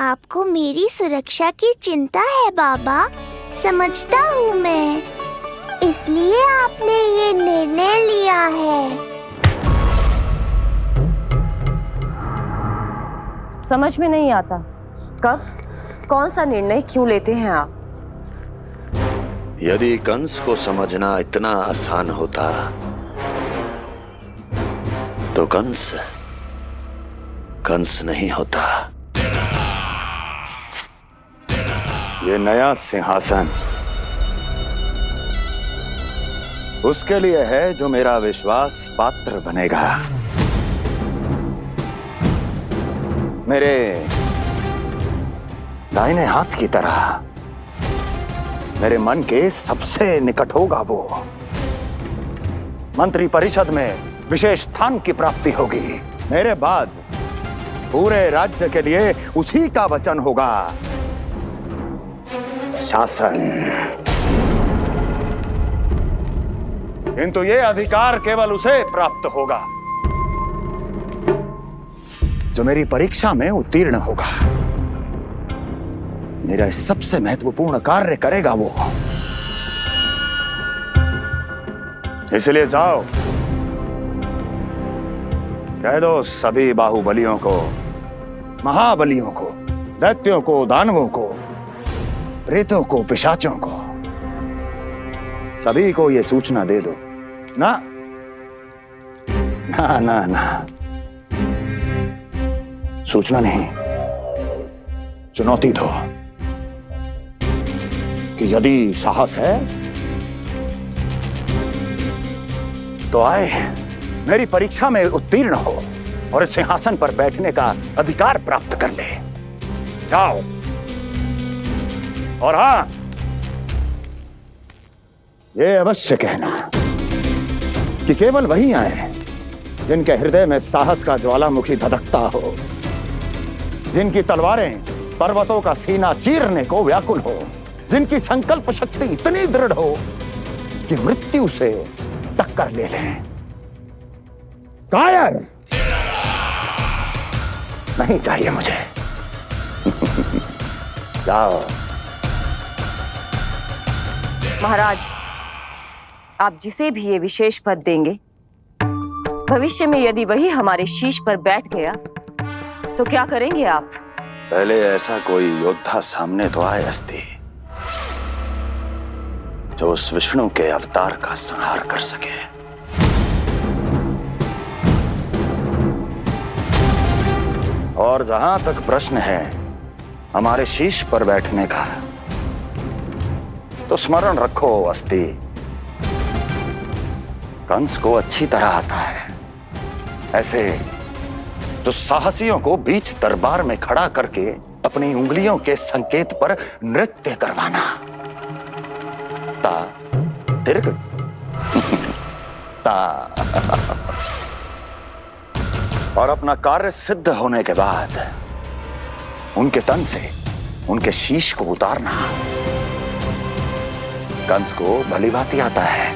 आपको मेरी सुरक्षा की चिंता है बाबा, समझता हूँ मैं, इसलिए आपने ये निर्णय लिया है। समझ में नहीं आता, कब कौन सा निर्णय क्यों लेते हैं आप? यदि कंस को समझना इतना आसान होता तो कंस नहीं होता। ये नया सिंहासन उसके लिए है जो मेरा विश्वास पात्र बनेगा। मेरे दाहिने हाथ की तरह मेरे मन के सबसे निकट होगा वो। मंत्री परिषद में विशेष स्थान की प्राप्ति होगी। मेरे बाद पूरे राज्य के लिए उसी का वचन होगा। शासन। किंतु ये अधिकार केवल उसे प्राप्त होगा जो मेरी परीक्षा में उत्तीर्ण होगा। मेरा सबसे महत्वपूर्ण कार्य करेगा वो। इसलिए जाओ, कह दो सभी बाहुबलियों को, महाबलियों को, दैत्यों को, दानवों को, प्रेतों को, पिशाचों को, सभी को ये सूचना दे दो ना ना ना ना, सूचना नहीं, चुनौती दो कि यदि साहस है तो आए, मेरी परीक्षा में उत्तीर्ण हो और इस सिंहासन पर बैठने का अधिकार प्राप्त कर ले। जाओ। और हां, ये अवश्य कहना कि केवल वही आए जिनके हृदय में साहस का ज्वालामुखी धधकता हो, जिनकी तलवारें पर्वतों का सीना चीरने को व्याकुल हो, जिनकी संकल्प शक्ति इतनी दृढ़ हो कि मृत्यु से टक्कर ले लें। कायर नहीं चाहिए मुझे। जाओ। महाराज, आप जिसे भी ये विशेष पद देंगे, भविष्य में यदि वही हमारे शीश पर बैठ गया तो क्या करेंगे आप? पहले ऐसा कोई योद्धा सामने तो आए अस्ति, जो उस विष्णु के अवतार का संहार कर सके। और जहां तक प्रश्न है हमारे शीश पर बैठने का, तो स्मरण रखो अस्ति, कंस को अच्छी तरह आता है ऐसे दुस्साहसियों को बीच दरबार में खड़ा करके अपनी उंगलियों के संकेत पर नृत्य करवाना। ता दीर्घ ता और अपना कार्य सिद्ध होने के बाद उनके तन से उनके शीश को उतारना। कंस को भलीभांति आता है।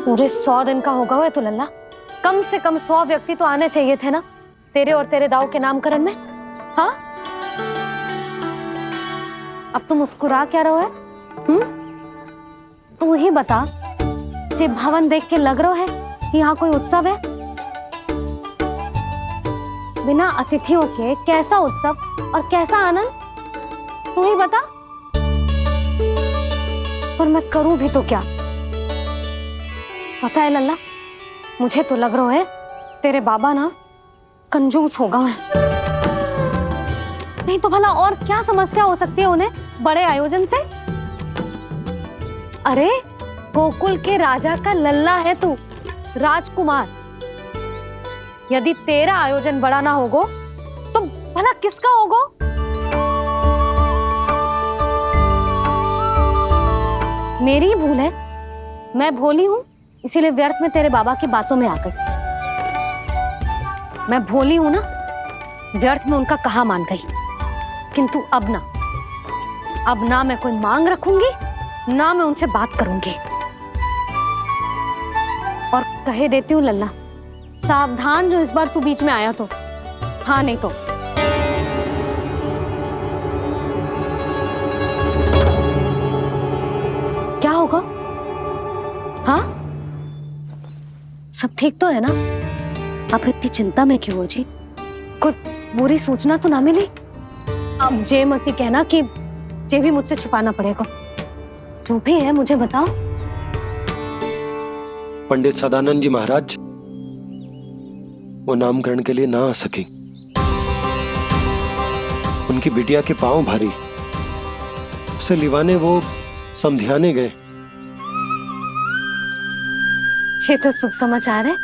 पूरे 100 दिन का होगा हुआ तो लल्ला, कम से कम 100 व्यक्ति तो आने चाहिए थे ना तेरे और तेरे दाऊ के नामकरण में। हाँ, अब तुम मुस्कुरा क्या रहो है? तू ही बता, जे भवन देख के लग रहा है कि यहाँ कोई उत्सव है? बिना अतिथियों के कैसा उत्सव और कैसा आनंद, तू ही बता। पर मैं करूं भी तो क्या? पता है लल्ला, मुझे तो लग रहा है तेरे बाबा ना कंजूस होगा है। नहीं तो भला और क्या समस्या हो सकती है उन्हें बड़े आयोजन से? अरे गोकुल के राजा का लल्ला है तू, राजकुमार। यदि तेरा आयोजन बड़ा ना होगो तो भला किसका होगो? मेरी ही भूल है, मैं भोली हूं, इसीलिए व्यर्थ में तेरे बाबा की बातों में आ गई। मैं भोली हूं ना, व्यर्थ में उनका कहा मान गई। किंतु अब ना मैं कोई मांग रखूंगी, ना मैं उनसे बात करूंगी। और कहे देती हूँ लल्ला, सावधान जो इस बार तू बीच में आया तो। हाँ नहीं तो क्या होगा? हाँ सब ठीक तो है ना? आप इतनी चिंता में क्यों हो जी? कोई बुरी सूचना तो ना मिली? अब जे मत ही कहना कि जे भी मुझसे छुपाना पड़ेगा। जो भी है मुझे बताओ। पंडित सदानंद जी महाराज वो नामकरण के लिए ना आ सके। उनकी बिटिया के पांव भारी, उसे लिवाने वो समझाने गए। ये तो शुभ समाचार है।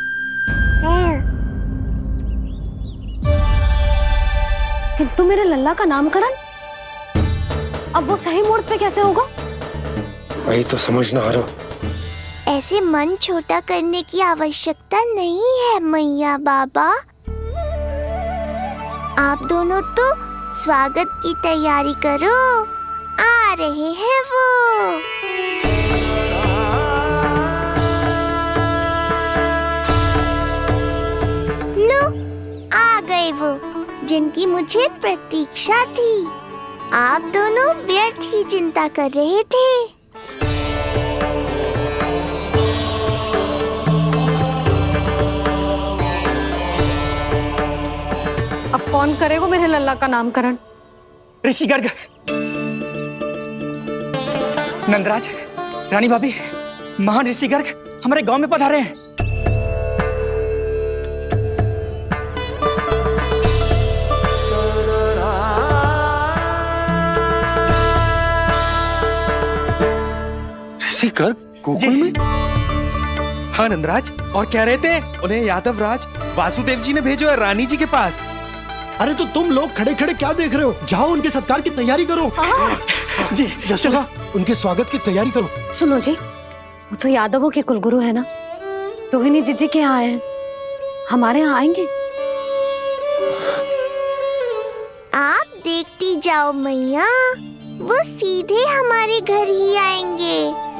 किंतु मेरे लल्ला का नामकरण अब वो सही मुहूर्त पे कैसे होगा? वही तो समझ ना आ रहा। ऐसे मन छोटा करने की आवश्यकता नहीं है मैया बाबा। आप दोनों तो स्वागत की तैयारी करो, आ रहे हैं वो। लो आ गए वो जिनकी मुझे प्रतीक्षा थी। आप दोनों व्यर्थ ही चिंता कर रहे थे। अब कौन करेगा मेरे लल्ला का नामकरण? ऋषि गर्ग, नंदराज, रानी भाभी, महान ऋषि गर्ग हमारे गांव में पधारे हैं। ऋषि गर्ग गोकुल में? हाँ नंदराज, और कह रहे थे उन्हें यादव राज वासुदेव जी ने भेजो है रानी जी के पास। अरे तो तुम लोग खड़े खड़े क्या देख रहे हो? जाओ उनके सत्कार की तैयारी करो। जी यशोदा, उनके स्वागत की तैयारी करो। सुनो जी, वो तो यादवों के कुलगुरु है ना, रोहिणी जीजी के यहाँ आए हैं, हमारे यहाँ आएंगे। आप देखती जाओ मैया, वो सीधे हमारे घर ही आएंगे।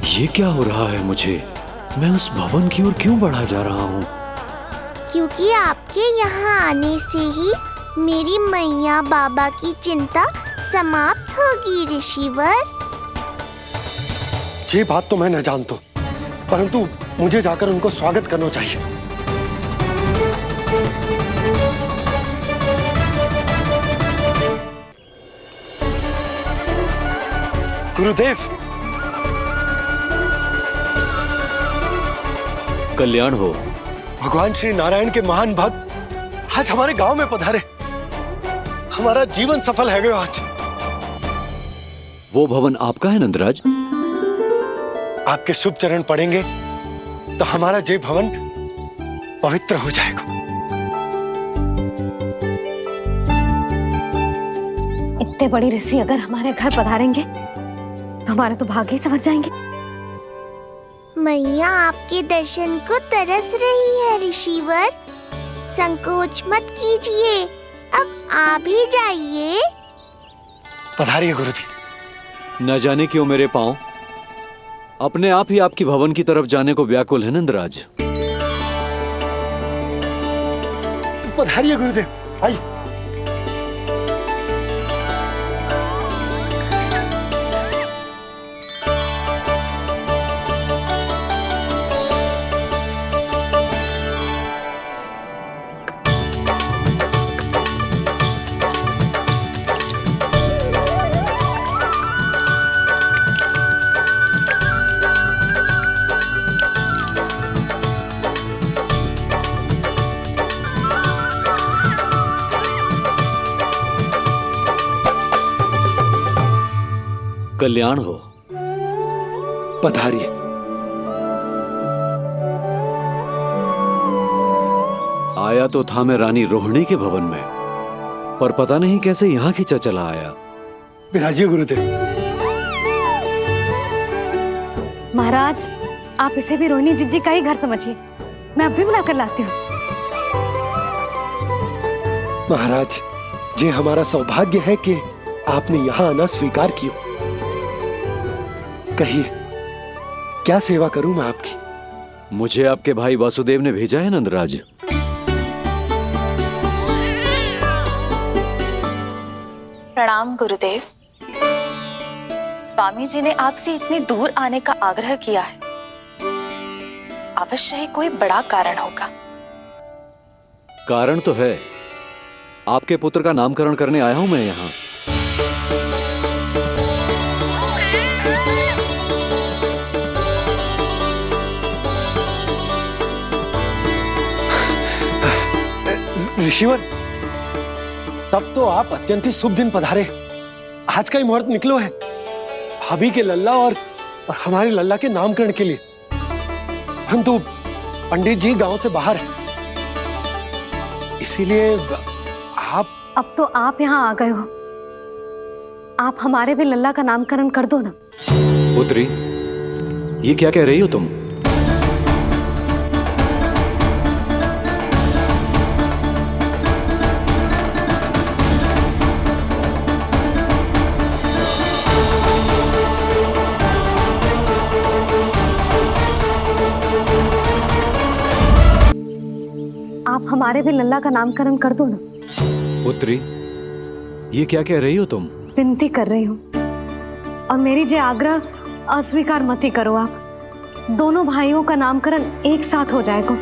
ये क्या हो रहा है मुझे? मैं उस भवन की ओर क्यों बढ़ा जा रहा हूँ? क्योंकि आपके यहाँ आने से ही मेरी मैया बाबा की चिंता समाप्त होगी ऋषिवर। ये बात तो मैं न जानता, परंतु मुझे जाकर उनको स्वागत करना चाहिए। गुरुदेव, कल्याण हो। भगवान श्री नारायण के महान भक्त आज हमारे गांव में पधारे। हमारा जीवन सफल है गया आज। वो भवन आपका है नंदराज? आपके शुभ चरण पड़ेंगे तो हमारा जय भवन पवित्र हो जाएगा। इतने बड़ी ऋषि अगर हमारे घर पधारेंगे तो हमारे तो भाग्य ही संवर जाएंगे। मैया आपके दर्शन को तरस रही है ऋषिवर, संकोच मत कीजिए, अब आ भी जाइए। पधारिए गुरुजी। न जाने क्यों मेरे पांव अपने आप ही आपकी भवन की तरफ जाने को व्याकुल है नंदराज। पधारिए गुरुदेव, आइए। कल्याण हो। पधारिए। आया तो था मैं रानी रोहिणी के भवन में, पर पता नहीं कैसे यहाँ खींचा चला आया। विराजिए गुरुदेव। महाराज, आप इसे भी रोहिणी जिज्जी का ही घर समझिए। मैं अभी बुला कर लाती हूँ। महाराज, ये हमारा सौभाग्य है कि आपने यहाँ आना स्वीकार किया। कहिए, क्या सेवा करूं मैं आपकी? मुझे आपके भाई वासुदेव ने भेजा है नंदराज। प्रणाम गुरुदेव। स्वामी जी ने आपसे इतनी दूर आने का आग्रह किया है। अवश्य ही कोई बड़ा कारण होगा। कारण तो है। आपके पुत्र का नामकरण करने आया हूं मैं यहाँ। ऋषिवर, तब तो आप अत्यंत ही शुभ दिन पधारे। आज का ही मुहूर्त निकलो है भाभी के लल्ला और हमारे लल्ला के नामकरण के लिए। हम तो पंडित जी गांव से बाहर हैं, इसीलिए आप। अब तो आप यहाँ आ गए हो, आप हमारे भी लल्ला का नामकरण कर दो ना। पुत्री, ये क्या कह रही हो तुम? आप हमारे भी लल्ला का नामकरण कर दो ना। पुत्री, ये क्या कह रही हो तुम? विनती कर रही हूँ, और मेरी जे आग्रह अस्वीकार मत ही करो। आप दोनों भाइयों का नामकरण एक साथ हो जाएगा।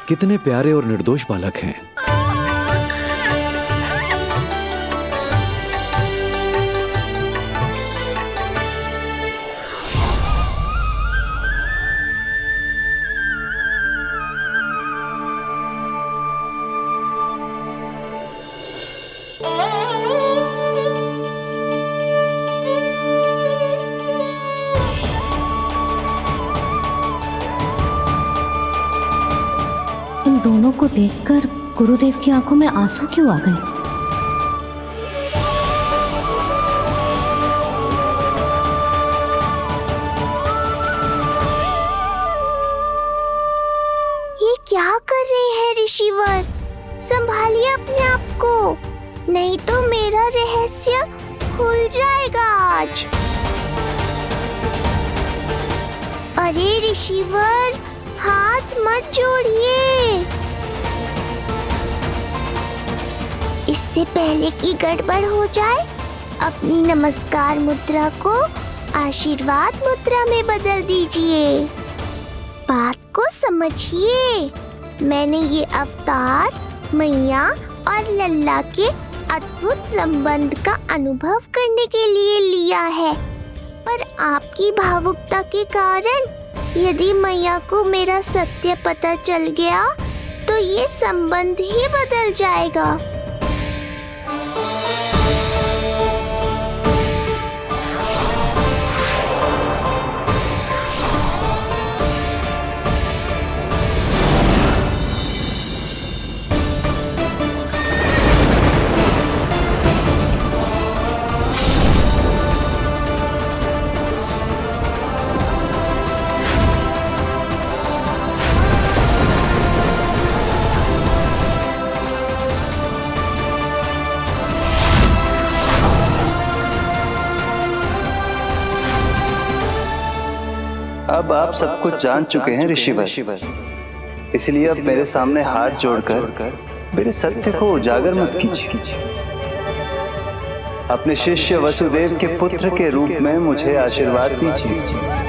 कितने प्यारे और निर्दोष बालक हैं। इन दोनों को देखकर गुरुदेव की आंखों में आंसू क्यों आ गए? ये क्या कर रहे हैं ऋषिवर? संभालिए अपने आप को, नहीं तो मेरा रहस्य खुल जाएगा आज। अरे ऋषिवर, हाथ मत जोड़िए। इससे पहले कि गड़बड़ हो जाए, अपनी नमस्कार मुद्रा को आशीर्वाद मुद्रा में बदल दीजिए। बात को समझिए। मैंने ये अवतार मैया और लल्ला के अद्भुत संबंध का अनुभव करने के लिए लिया है, पर आपकी भावुकता के कारण यदि मैया को मेरा सत्य पता चल गया तो ये संबंध ही बदल जाएगा। अब आप सब कुछ जान चुके हैं ऋषिवर, इसलिए अब मेरे सामने हाथ जोड़कर मेरे सत्य को उजागर मत कीजिए। अपने शिष्य वसुदेव के पुत्र के रूप में मुझे आशीर्वाद दीजिए।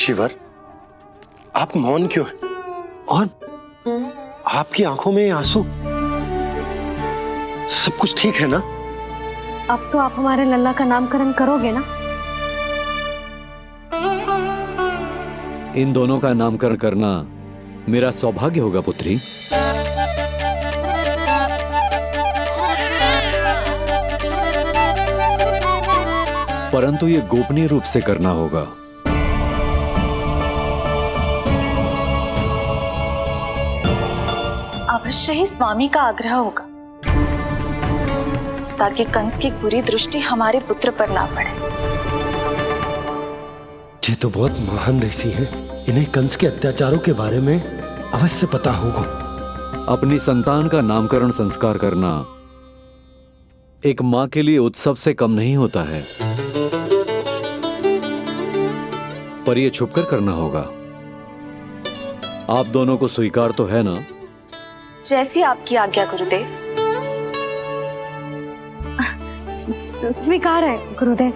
ऋषिवर, आप मौन क्यों हैं? और आपकी आंखों में आंसू, सब कुछ ठीक है ना? अब तो आप हमारे लल्ला का नामकरण करोगे ना? इन दोनों का नामकरण करना मेरा सौभाग्य होगा पुत्री। परंतु ये गोपनीय रूप से करना होगा। अवश्य ही स्वामी का आग्रह होगा, ताकि कंस की बुरी दृष्टि हमारे पुत्र पर ना पड़े। ये तो बहुत महान ऋषि हैं, इन्हें कंस के अत्याचारों के बारे में अवश्य पता होगा। अपनी संतान का नामकरण संस्कार करना एक मां के लिए उत्सव से कम नहीं होता है, पर यह छुपकर करना होगा। आप दोनों को स्वीकार तो है ना? जैसी आपकी आज्ञा गुरुदेव। स्वीकार है गुरुदेव।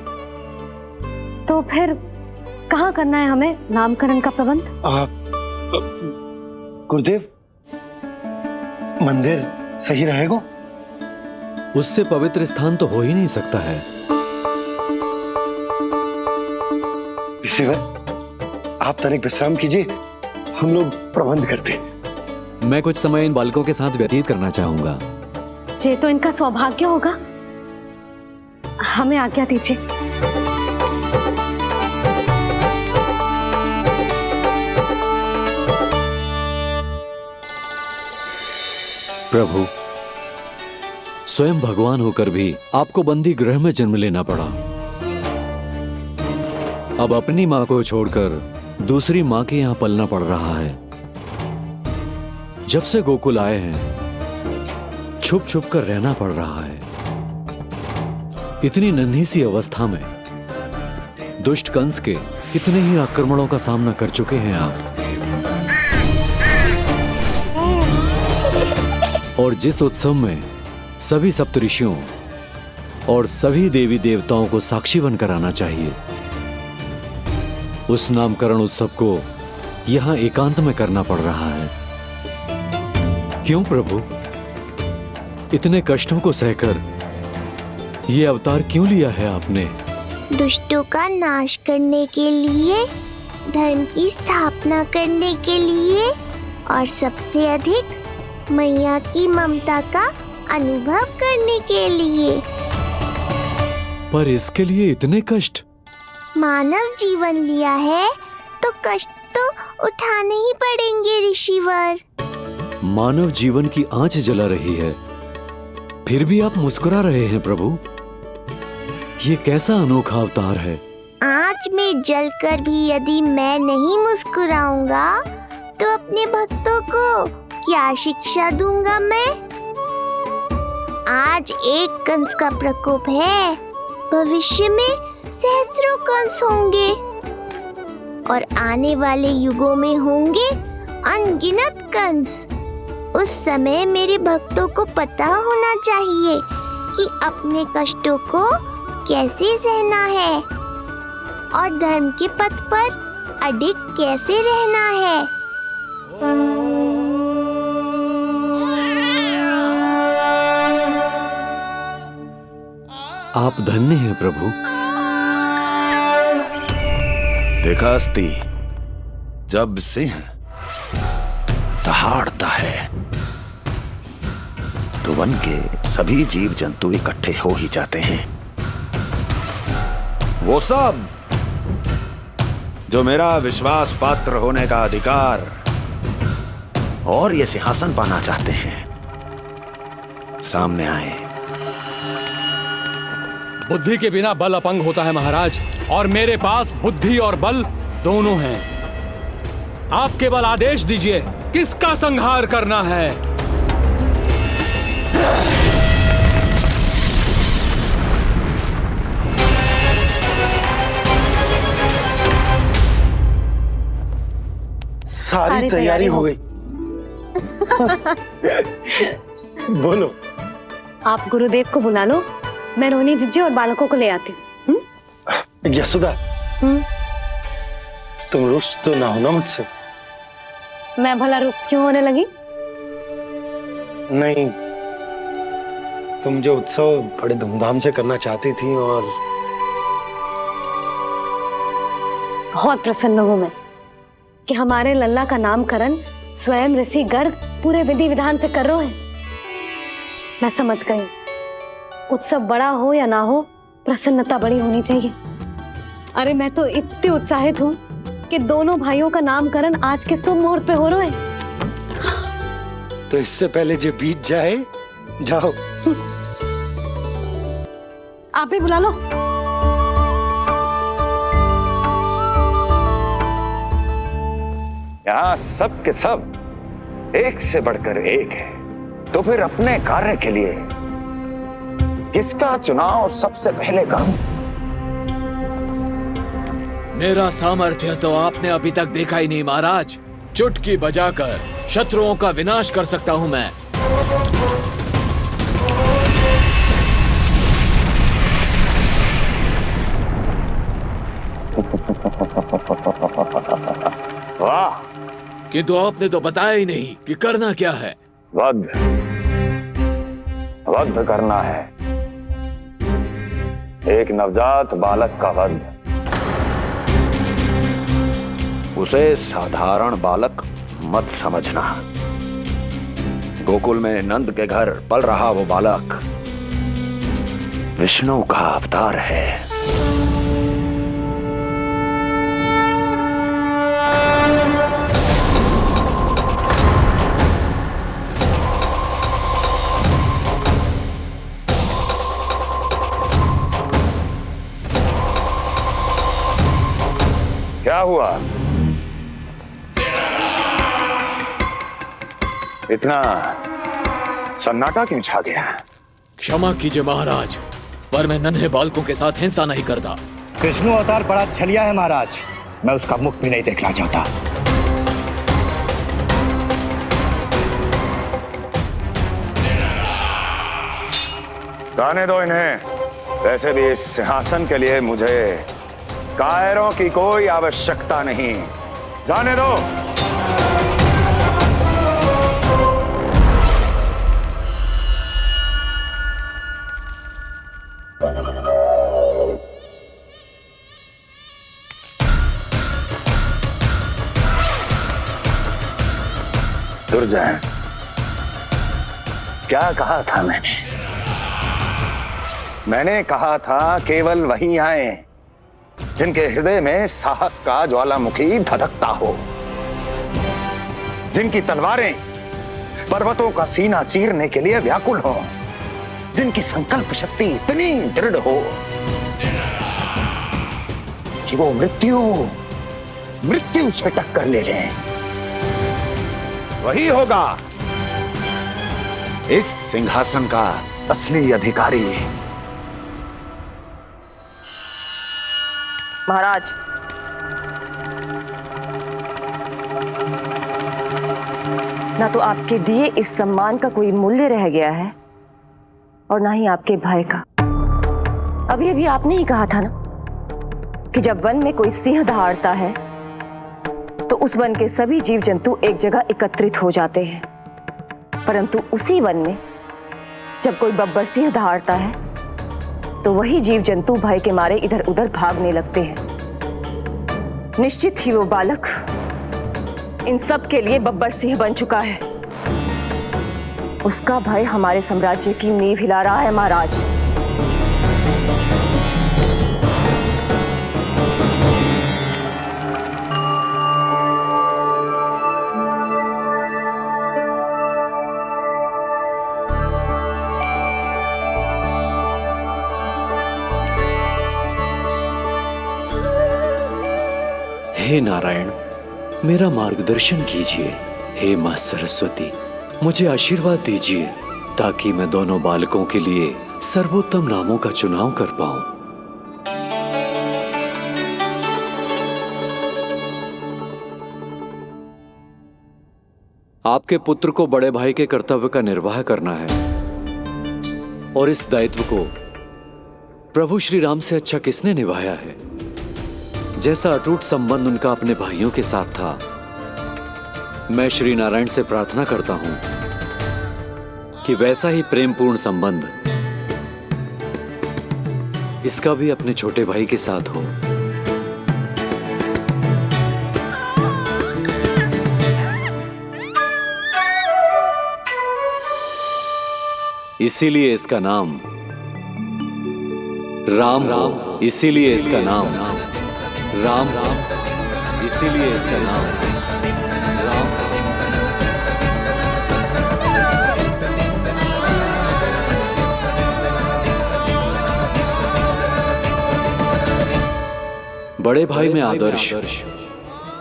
तो फिर कहाँ करना है हमें नामकरण का प्रबंध? गुरुदेव, मंदिर सही रहेगा? उससे पवित्र स्थान तो हो ही नहीं सकता है। ऋषिवर, आप तनिक विश्राम कीजिए, हम लोग प्रबंध करते हैं। मैं कुछ समय इन बालकों के साथ व्यतीत करना चाहूंगा। ये तो इनका सौभाग्य होगा। हमें आज्ञा दीजिए। प्रभु, स्वयं भगवान होकर भी आपको बंदी गृह में जन्म लेना पड़ा। अब अपनी मां को छोड़कर दूसरी मां के यहां पलना पड़ रहा है। जब से गोकुल आए हैं, छुप छुप कर रहना पड़ रहा है। इतनी नन्ही सी अवस्था में दुष्ट कंस के कितने ही आक्रमणों का सामना कर चुके हैं आप। और जिस उत्सव में सभी सप्तऋषियों और सभी देवी देवताओं को साक्षी बनकर आना चाहिए, उस नामकरण उत्सव को यहां एकांत में करना पड़ रहा है। क्यों प्रभु, इतने कष्टों को सहकर ये अवतार क्यों लिया है आपने? दुष्टों का नाश करने के लिए, धर्म की स्थापना करने के लिए, और सबसे अधिक मैया की ममता का अनुभव करने के लिए। पर इसके लिए इतने कष्ट? मानव जीवन लिया है तो कष्ट तो उठाने ही पड़ेंगे ऋषिवर। मानव जीवन की आंच जला रही है, फिर भी आप मुस्कुरा रहे हैं प्रभु। ये कैसा अनोखा अवतार है? आंच में जलकर भी यदि मैं नहीं मुस्कुराऊंगा तो अपने भक्तों को क्या शिक्षा दूंगा मैं? आज एक कंस का प्रकोप है, भविष्य में सहस्रों कंस होंगे, और आने वाले युगों में होंगे अनगिनत कंस। उस समय मेरे भक्तों को पता होना चाहिए कि अपने कष्टों को कैसे सहना है और धर्म के पथ पर अडिग कैसे रहना है। आप धन्य हैं प्रभु। देखा अस्ति, जब सिंह दहाड़ता है तो वन के सभी जीव जंतु इकट्ठे हो ही जाते हैं। वो सब जो मेरा विश्वास पात्र होने का अधिकार और ये सिंहासन पाना चाहते हैं, सामने आए। बुद्धि के बिना बल अपंग होता है महाराज, और मेरे पास बुद्धि और बल दोनों हैं। आप केवल आदेश दीजिए किसका संहार करना है। सारी तैयारी हो गई। बोलो। आप गुरुदेव को बुला लो, मैं रोहिणी जीजी और बालकों को ले आती हूँ। यशोदा, तुम रुष्ट तो ना हो ना मुझसे? मैं भला रुष्ट क्यों होने लगी? नहीं, तुम जो उत्सव बड़े धूमधाम से करना चाहती थी और बहुत प्रसन्न हूं मैं कि हमारे लल्ला का नामकरण स्वयं ऋषि गर्ग पूरे विधि विधान से कर रहे हैं। मैं समझ गई, उत्सव बड़ा हो या ना हो, प्रसन्नता बड़ी होनी चाहिए। अरे मैं तो इतनी उत्साहित हूँ कि दोनों भाइयों का नामकरण आज के शुभ मुहूर्त पे हो रहे हैं। तो इससे पहले जो बीत जाए, जाओ। आप ही बुला लो। यहाँ सब के सब एक से बढ़कर एक है, तो फिर अपने कार्य के लिए किसका चुनाव सबसे पहले करूं? मेरा सामर्थ्य तो आपने अभी तक देखा ही नहीं महाराज। चुटकी बजाकर शत्रुओं का विनाश कर सकता हूं मैं। वाह! किंतु आपने तो बताया ही नहीं कि करना क्या है। वध करना है, एक नवजात बालक का वध। उसे साधारण बालक मत समझना। गोकुल में नंद के घर पल रहा वो बालक विष्णु का अवतार है। क्या हुआ? इतना सन्नाटा क्यों छा गया? क्षमा कीजिए महाराज, पर मैं नन्हे बालकों के साथ हिंसा नहीं करता। विष्णु अवतार बड़ा छलिया है महाराज, मैं उसका मुख भी नहीं देखना चाहता। जाने दो इन्हें। वैसे भी इस सिंहासन के लिए मुझे कायरों की कोई आवश्यकता नहीं। जाने दो। दुर्जन, क्या कहा था मैंने कहा था केवल वही आए जिनके हृदय में साहस का ज्वालामुखी धधकता हो, जिनकी तलवारें पर्वतों का सीना चीरने के लिए व्याकुल हो, जिनकी संकल्प शक्ति इतनी दृढ़ हो कि वो मृत्यु से टक्कर ले जाएं। वही होगा इस सिंहासन का असली अधिकारी। महाराज, ना तो आपके दिए इस सम्मान का कोई मूल्य रह गया है और ना ही आपके भय का। अभी अभी आपने ही कहा था ना कि जब वन में कोई सिंह दहाड़ता है तो उस वन के सभी जीव जंतु एक जगह एकत्रित हो जाते हैं, परंतु उसी वन में जब कोई बब्बर सिंह दहाड़ता है तो वही जीव जंतु भय के मारे इधर उधर भागने लगते हैं। निश्चित ही वो बालक इन सब के लिए बब्बर सिंह बन चुका है। उसका भय हमारे साम्राज्य की नींव हिला रहा है महाराज। हे नारायण, मेरा मार्गदर्शन कीजिए। हे मां सरस्वती, मुझे आशीर्वाद दीजिए ताकि मैं दोनों बालकों के लिए सर्वोत्तम नामों का चुनाव कर पाऊं। आपके पुत्र को बड़े भाई के कर्तव्य का निर्वाह करना है और इस दायित्व को प्रभु श्री राम से अच्छा किसने निभाया है। जैसा अटूट संबंध उनका अपने भाइयों के साथ था, मैं श्री नारायण से प्रार्थना करता हूं कि वैसा ही प्रेमपूर्ण संबंध इसका भी अपने छोटे भाई के साथ हो। इसीलिए इसका नाम राम हो, इसीलिए इसका नाम राम, इसीलिए इसका नाम राम। बड़े भाई में आदर्श,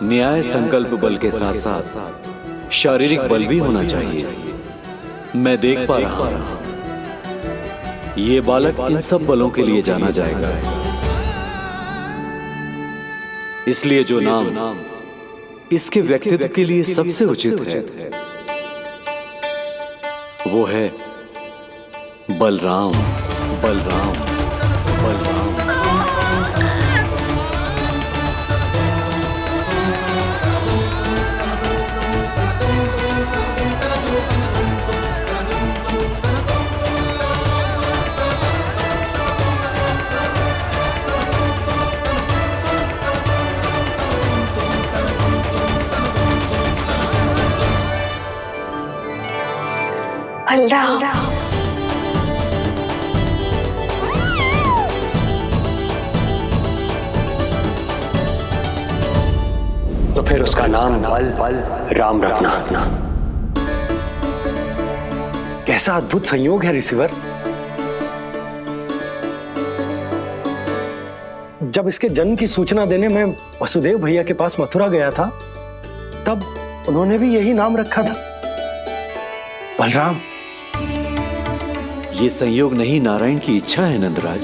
न्याय संकल्प बल के साथ साथ शारीरिक बल भी होना चाहिए। मैं देख पा रहा हूं ये बालक इन सब बलों के लिए जाना जाएगा। इसलिए जो नाम इसके व्यक्तित्व के लिए सबसे उचित है वो है बलराम, बलराम, बलराम। बलराम, तो फिर उसका नाम बल राम रखना। कैसा अद्भुत संयोग है रिसीवर। जब इसके जन्म की सूचना देने मैं वसुदेव भैया के पास मथुरा गया था, तब उन्होंने भी यही नाम रखा था, बलराम। ये संयोग नहीं, नारायण की इच्छा है नंदराज।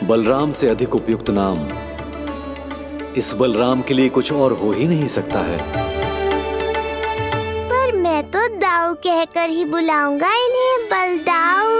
बलराम से अधिक उपयुक्त नाम इस बलराम के लिए कुछ और हो ही नहीं सकता है। पर मैं तो दाऊ कहकर ही बुलाऊंगा इन्हें, बलदाऊ।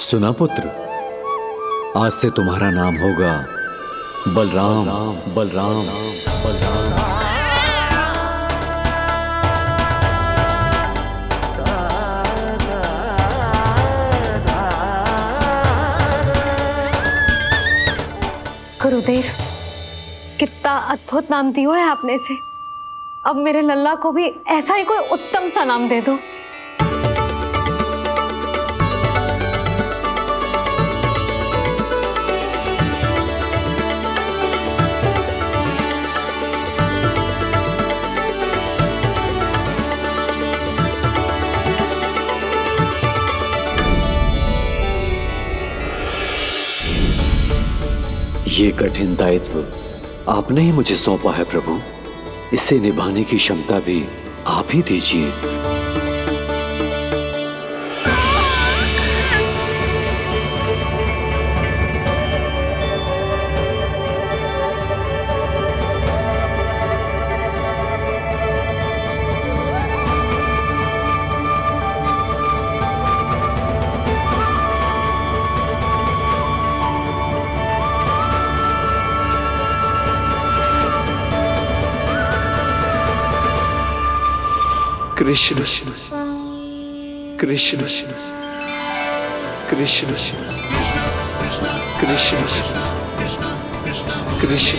सुना पुत्र, आज से तुम्हारा नाम होगा बलराम, बलराम, बलराम। गुरुदेव, कितना अद्भुत नाम दिया है आपने इसे। अब मेरे लल्ला को भी ऐसा ही कोई उत्तम सा नाम दे दो। ये कठिन दायित्व आपने ही मुझे सौंपा है प्रभु, इसे निभाने की क्षमता भी आप ही दीजिए। कृष्ण कृष्ण कृष्ण कृष्ण कृष्ण कृष्ण कृष्ण कृष्ण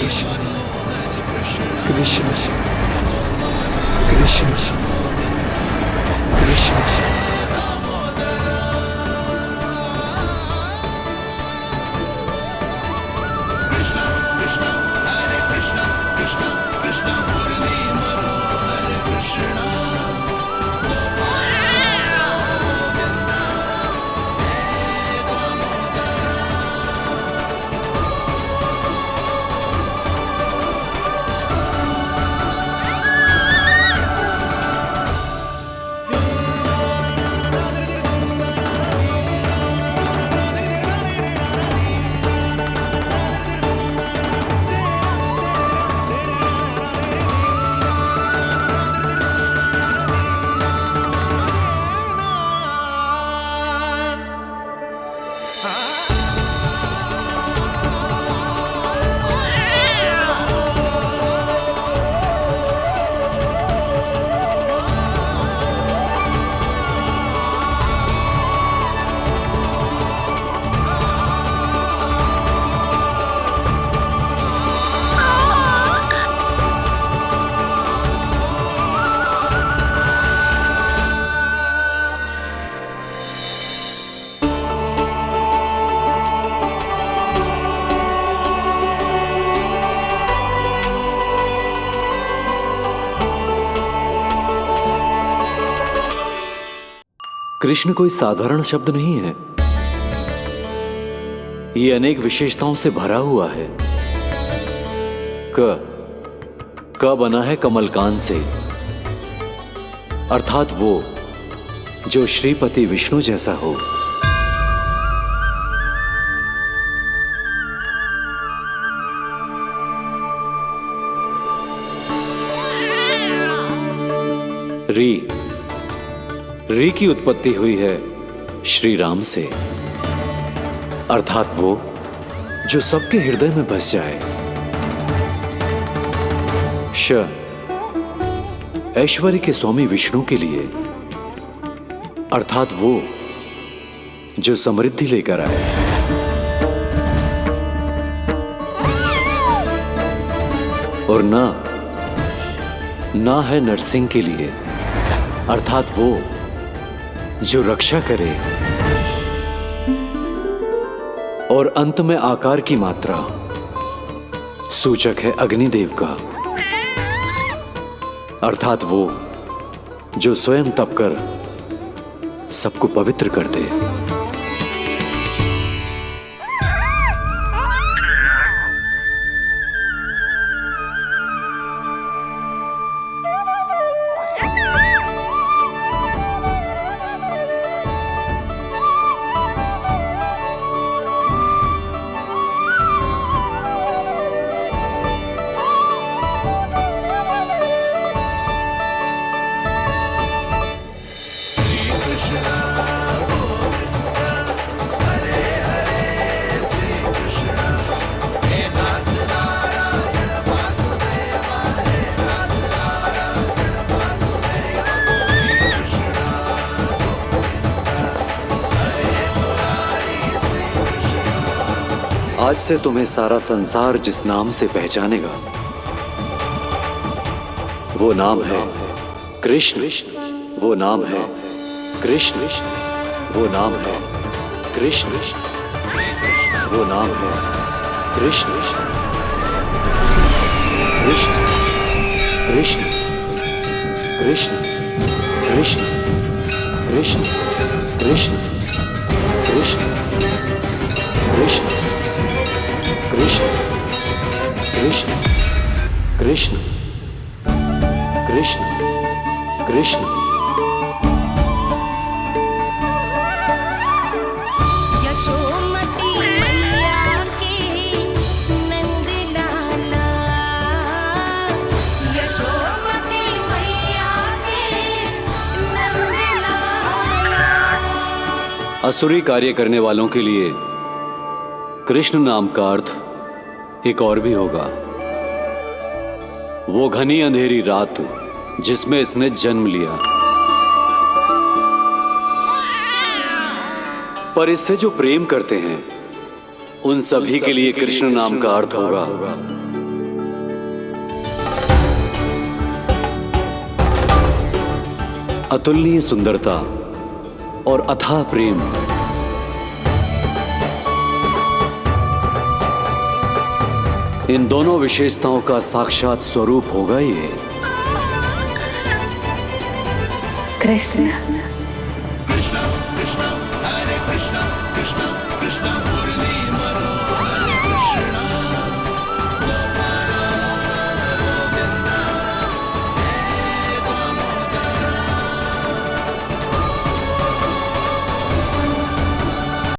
कृष्ण। कृष्ण मुरली मनोहर कृष्ण कृष्ण कोई साधारण शब्द नहीं है। ये अनेक विशेषताओं से भरा हुआ है। क बना है कमलकांत से, अर्थात वो जो श्रीपति विष्णु जैसा हो। री की उत्पत्ति हुई है श्री राम से, अर्थात वो जो सबके हृदय में बस जाए। श ऐश्वर्य के स्वामी विष्णु के लिए, अर्थात वो जो समृद्धि लेकर आए। और ना है नरसिंह के लिए, अर्थात वो जो रक्षा करे। और अंत में आकार की मात्रा सूचक है अग्निदेव का, अर्थात वो जो स्वयं तप कर सबको पवित्र कर दे। आज से तुम्हें सारा संसार जिस नाम से पहचानेगा वो नाम है कृष्ण। वो नाम है कृष्ण। वो नाम है कृष्ण। वो नाम है कृष्ण। कृष्ण कृष्ण कृष्ण कृष्ण कृष्ण कृष्ण कृष्ण कृष्ण कृष्ण कृष्ण कृष्ण कृष्ण कृष्ण। यशोमती मैया की नंद लाला, यशोमती मैया की नंद लाला। असुरी कार्य करने वालों के लिए कृष्ण नाम का अर्थ एक और भी होगा। वो घनी अंधेरी रात जिसमें इसने जन्म लिया, पर इससे जो प्रेम करते हैं उन सभी के लिए कृष्ण नाम का अर्थ होगा अतुलनीय सुंदरता और अथाह प्रेम। इन दोनों विशेषताओं का साक्षात स्वरूप होगा ये कृष्ण। कृष्ण कृष्ण